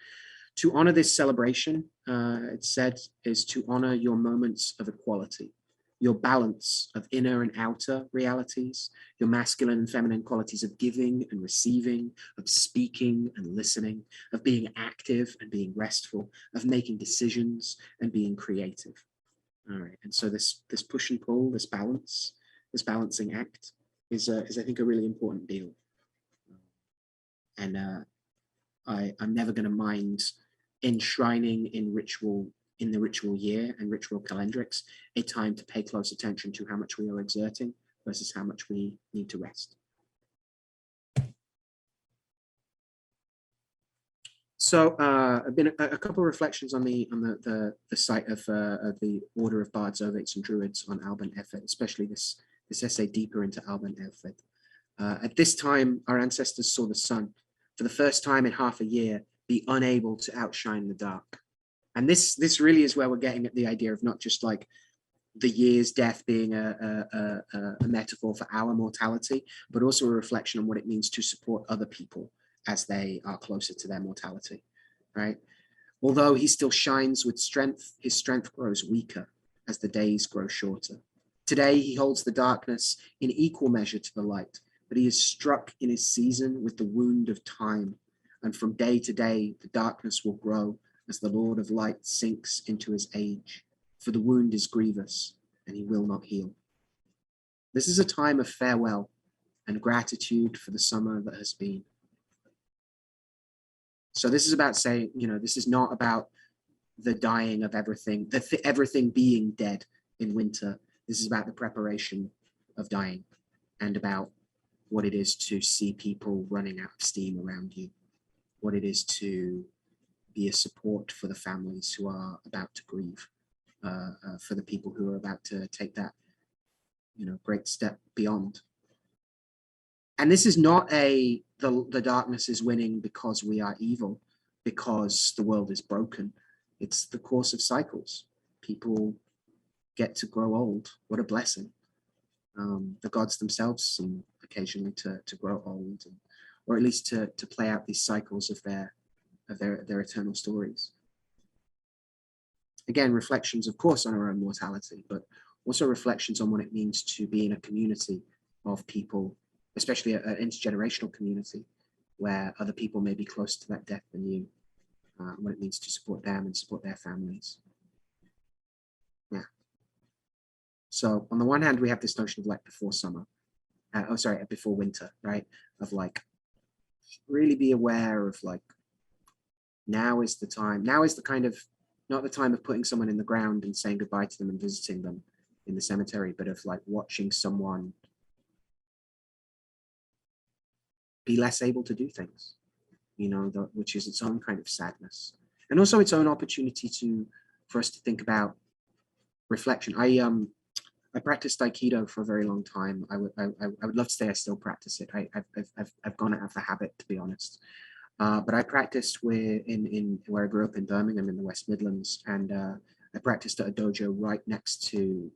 To honor this celebration, it said, is to honor your moments of equality, your balance of inner and outer realities, your masculine and feminine qualities of giving and receiving, of speaking and listening, of being active and being restful, of making decisions and being creative. All right, and so this push and pull, this balance, this balancing act is I think a really important deal. And I'm never going to mind enshrining in ritual, in the ritual year and ritual calendrics, a time to pay close attention to how much we are exerting versus how much we need to rest. So I've been a couple of reflections on the site of the Order of Bards, Ovates, and Druids on Alban Elfed, especially this essay deeper into Alban Elfed. At this time, our ancestors saw the sun, for the first time in half a year, be unable to outshine the dark. And this really is where we're getting at the idea of not just like the year's death being a metaphor for our mortality, but also a reflection on what it means to support other people as they are closer to their mortality, right? Although he still shines with strength, his strength grows weaker as the days grow shorter. Today, he holds the darkness in equal measure to the light, but he is struck in his season with the wound of time. And from day to day, the darkness will grow as the Lord of Light sinks into his age. For the wound is grievous, and he will not heal. This is a time of farewell and gratitude for the summer that has been. So this is about saying, you know, this is not about the dying of everything, everything being dead in winter. This is about the preparation of dying and about what it is to see people running out of steam around you, what it is to be a support for the families who are about to grieve, for the people who are about to take that, you know, great step beyond. And this is not the darkness is winning because we are evil, because the world is broken. It's the course of cycles. People get to grow old. What a blessing. The gods themselves seem occasionally to grow old, or at least to play out these cycles of their eternal stories. Again, reflections, of course, on our own mortality, but also reflections on what it means to be in a community of people, especially an intergenerational community where other people may be closer to that death than you, what it means to support them and support their families. Yeah. So on the one hand, we have this notion of like before summer, before winter, right? Of like, really be aware of like, now is the time, now is the kind of, not the time of putting someone in the ground and saying goodbye to them and visiting them in the cemetery, but of like watching someone be less able to do things, you know, which is its own kind of sadness. And also its own opportunity for us to think about reflection. I practiced Aikido for a very long time. I would love to say I still practice it. I've gone out of the habit, to be honest. But I practiced where I grew up in Birmingham in the West Midlands, and I practiced at a dojo right next to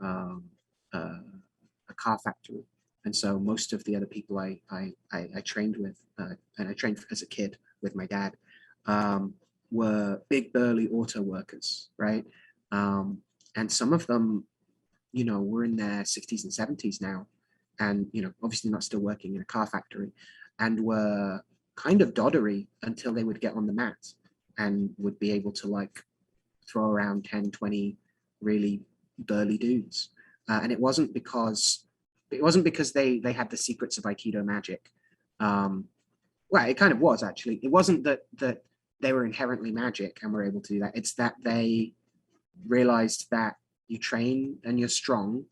a car factory. And so most of the other people I trained with, and I trained as a kid with my dad, were big burly auto workers, right? And some of them, you know, were in their 60s and 70s now, and, you know, obviously not still working in a car factory, and were kind of doddery until they would get on the mat and would be able to like throw around 10, 20 really burly dudes. And it wasn't because they had the secrets of Aikido magic. Well, it kind of was actually. It wasn't that they were inherently magic and were able to do that. It's that they realized that you train and you're strong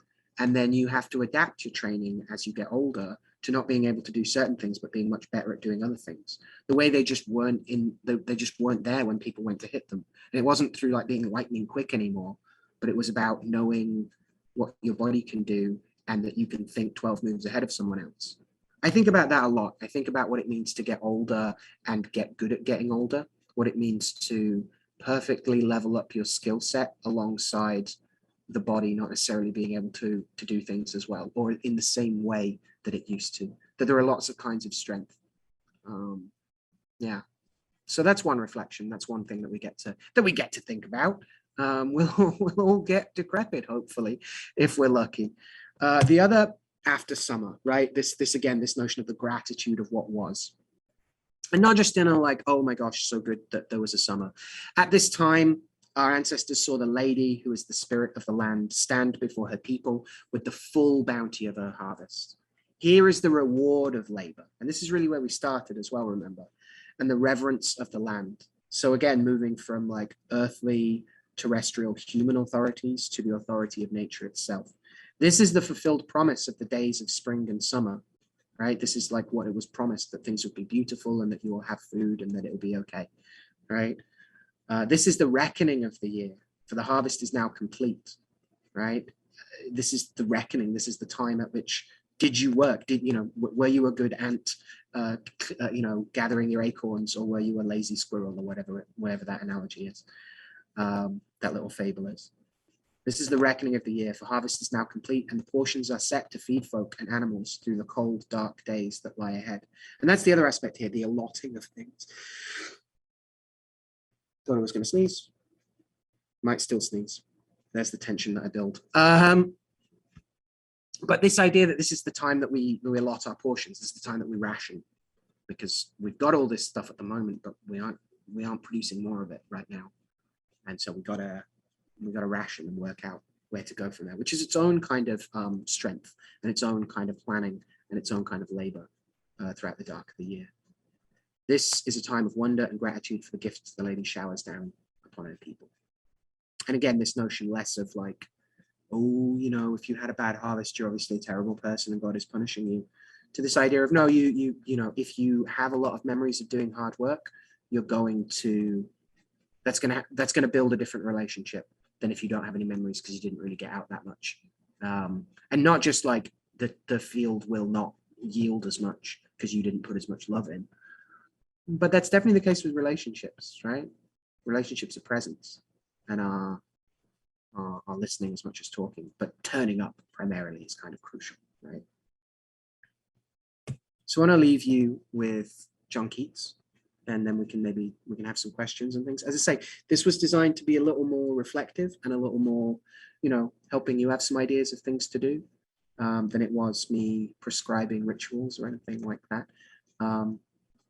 And then you have to adapt your training as you get older to not being able to do certain things, but being much better at doing other things. The way they just weren't they just weren't there when people went to hit them. And it wasn't through like being lightning quick anymore, but it was about knowing what your body can do and that you can think 12 moves ahead of someone else. I think about that a lot. I think about what it means to get older and get good at getting older, what it means to perfectly level up your skill set alongside the body not necessarily being able to do things as well or in the same way that it used to, that there are lots of kinds of strength. Yeah. So that's one reflection. That's one thing that we get to think about. We'll all get decrepit, hopefully, if we're lucky. The other after summer, right? This again, this notion of the gratitude of what was. And not just in a like, oh my gosh, so good that there was a summer. At this time, our ancestors saw the lady, who is the spirit of the land, stand before her people with the full bounty of her harvest. Here is the reward of labor. And this is really where we started as well, remember, and the reverence of the land. So again, moving from like earthly, terrestrial, human authorities to the authority of nature itself. This is the fulfilled promise of the days of spring and summer, right? This is like what it was promised, that things would be beautiful and that you will have food and that it will be okay, right? This is the reckoning of the year, for the harvest is now complete, right? This is the reckoning. This is the time at which did you work? Were you a good ant, gathering your acorns, or were you a lazy squirrel, or whatever that analogy is, that little fable is. This is the reckoning of the year, for harvest is now complete, and the portions are set to feed folk and animals through the cold, dark days that lie ahead. And that's the other aspect here, the allotting of things. Thought I was going to sneeze. Might still sneeze. There's the tension that I build. But this idea that this is the time that we allot our portions, this is the time that we ration, because we've got all this stuff at the moment, but we aren't producing more of it right now, and so we gotta ration and work out where to go from there, which is its own kind of strength and its own kind of planning and its own kind of labor throughout the dark of the year. This is a time of wonder and gratitude for the gifts the lady showers down upon her people. And again, this notion less of like, oh, if you had a bad harvest, you're obviously a terrible person and God is punishing you, to this idea of no, if you have a lot of memories of doing hard work, that's gonna build a different relationship than if you don't have any memories because you didn't really get out that much. And not just like the field will not yield as much because you didn't put as much love in. But that's definitely the case with relationships, right? Relationships are presence and are listening as much as talking, but turning up primarily is kind of crucial, right? So I want to leave you with John Keats, and then we can have some questions and things. As I say, this was designed to be a little more reflective and a little more, helping you have some ideas of things to do than it was me prescribing rituals or anything like that.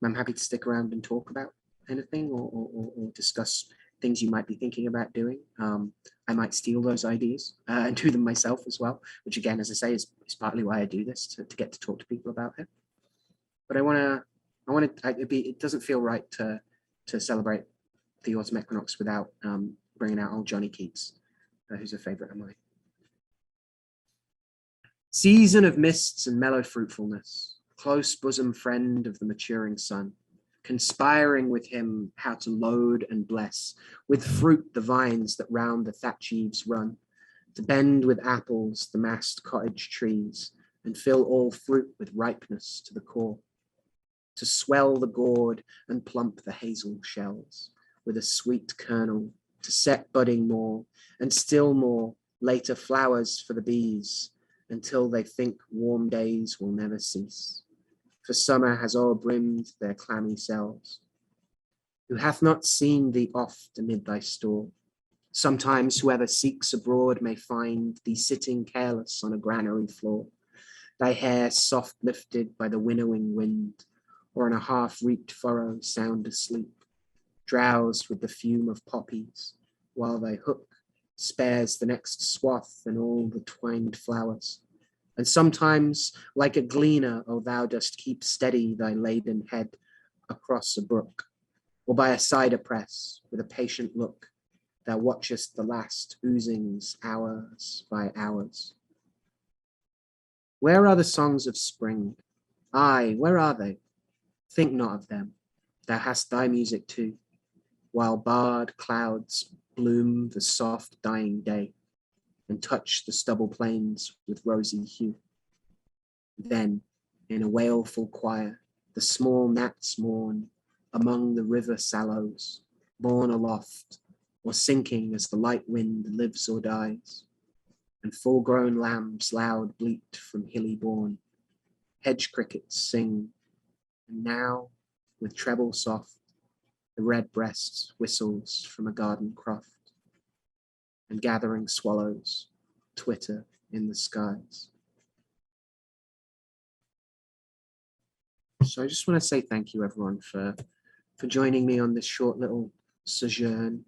I'm happy to stick around and talk about anything or discuss things you might be thinking about doing. I might steal those ideas and do them myself as well, which again, as I say, is partly why I do this, to get to talk to people about it. But it doesn't feel right to celebrate the autumn equinox without bringing out old Johnny Keats, who's a favorite of mine. Season of mists and mellow fruitfulness, close bosom friend of the maturing sun, conspiring with him how to load and bless with fruit the vines that round the thatch eaves run, to bend with apples the massed cottage trees, and fill all fruit with ripeness to the core, to swell the gourd and plump the hazel shells with a sweet kernel, to set budding more, and still more later flowers for the bees, until they think warm days will never cease. For summer has o'erbrimmed their clammy cells. Who hath not seen thee oft amid thy store? Sometimes whoever seeks abroad may find thee sitting careless on a granary floor, thy hair soft lifted by the winnowing wind, or in a half-reaped furrow sound asleep, drowsed with the fume of poppies, while thy hook spares the next swath and all the twined flowers. And sometimes, like a gleaner, O thou dost keep steady thy laden head across a brook, or by a cider press, with a patient look, thou watchest the last oozings hours by hours. Where are the songs of spring? Aye, where are they? Think not of them. Thou hast thy music too, while barred clouds bloom the soft dying day and touch the stubble plains with rosy hue. Then, in a wailful choir, the small gnats mourn among the river sallows, borne aloft or sinking as the light wind lives or dies, and full-grown lambs loud bleat from hilly bourne. Hedge crickets sing, and now, with treble soft, the red breast whistles from a garden croft, and gathering swallows twitter in the skies. So I just want to say thank you, everyone, for joining me on this short little sojourn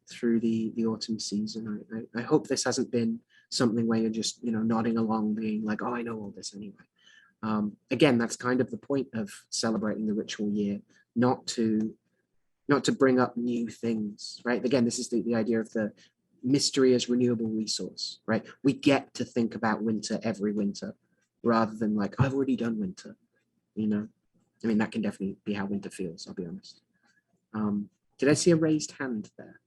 through the autumn season. I hope this hasn't been something where you're just, nodding along, being like, oh, I know all this anyway. Again, that's kind of the point of celebrating the ritual year, not to bring up new things, right? Again, this is the idea of the mystery as renewable resource, right? We get to think about winter every winter rather than like, I've already done winter, I mean, that can definitely be how winter feels, I'll be honest. Did I see a raised hand there?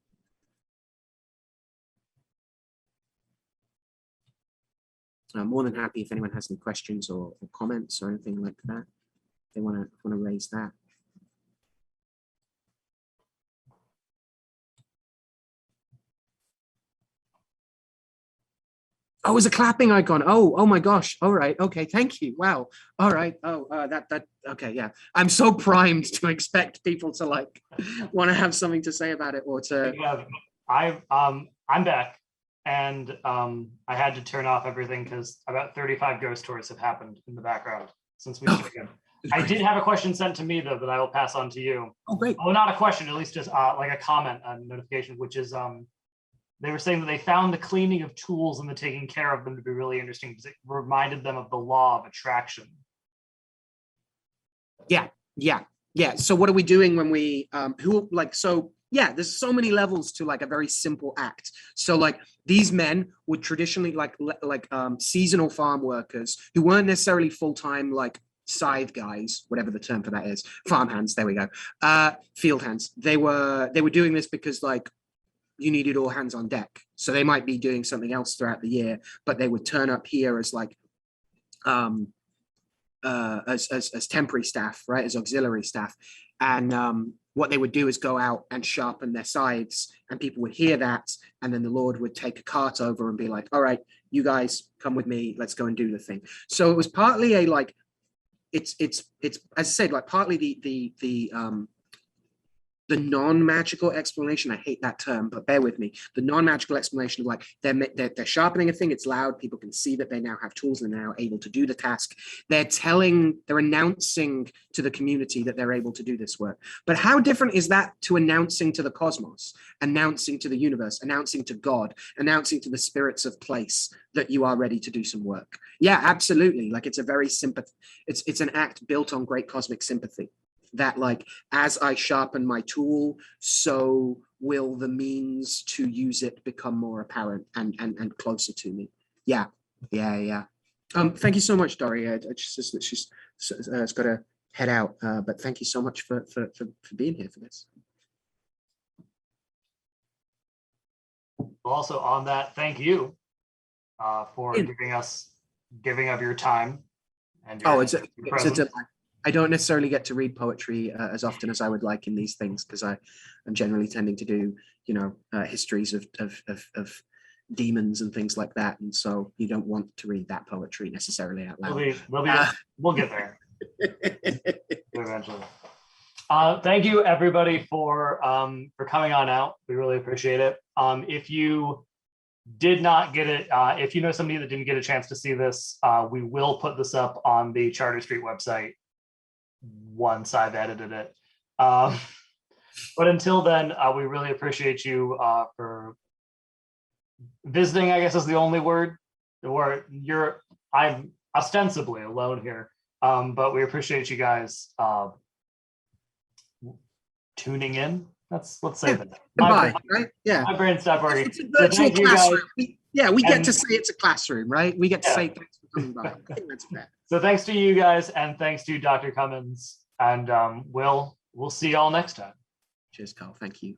I'm more than happy if anyone has any questions or comments or anything like that. If they want to raise that. Oh, it was a clapping icon. Oh my gosh. All right. Okay. Thank you. Wow. All right. Oh, okay. Yeah. I'm so primed to expect people to like want to have something to say about it or to. I'm back, and I had to turn off everything because about 35 ghost tours have happened in the background since we started. I did have a question sent to me though that I will pass on to you. Oh, great. Oh, not a question, at least just like a comment, a notification, which is they were saying that they found the cleaning of tools and the taking care of them to be really interesting because it reminded them of the law of attraction. Yeah. So what are we doing when we there's so many levels to like a very simple act. So like these men would traditionally like seasonal farm workers who weren't necessarily full-time like scythe guys, whatever the term for that is, farm hands, there we go, field hands. They were doing this because like you needed all hands on deck. So they might be doing something else throughout the year, but they would turn up here as like as temporary staff, right, as auxiliary staff. And what they would do is go out and sharpen their scythes, and people would hear that, and then the Lord would take a cart over and be like, all right, you guys come with me, let's go and do the thing. So it was partly a like, it's as I said, like partly the non-magical explanation, I hate that term, but bear with me, the non-magical explanation of like, they're sharpening a thing, it's loud, people can see that they now have tools and they're now able to do the task. They're announcing to the community that they're able to do this work. But how different is that to announcing to the cosmos, announcing to the universe, announcing to God, announcing to the spirits of place that you are ready to do some work? Yeah, absolutely. Like it's a very it's an act built on great cosmic sympathy. That like, as I sharpen my tool, so will the means to use it become more apparent and closer to me. Yeah. Thank you so much, Dory. She's got to head out, but thank you so much for being here for this. Also on that, thank you for giving up your time. And it's a delight. I don't necessarily get to read poetry as often as I would like in these things because I'm generally tending to do, histories of demons and things like that. And so you don't want to read that poetry necessarily out loud. We'll get there eventually. Thank you everybody for coming on out. We really appreciate it. If you did not get it, if you know somebody that didn't get a chance to see this, we will put this up on the Charter Street website once I've edited it. But until then, we really appreciate you for visiting, I guess is the only word. I'm ostensibly alone here, but we appreciate you guys tuning in. Let's say that. Goodbye, right? Yeah. My brain stopped working. It's a virtual classroom. We get to say it's a classroom, right? We get to say thanks for coming by. I think that's fair. So thanks to you guys, and thanks to Dr. Cummins, and we'll see y'all next time. Cheers, Carl. Thank you.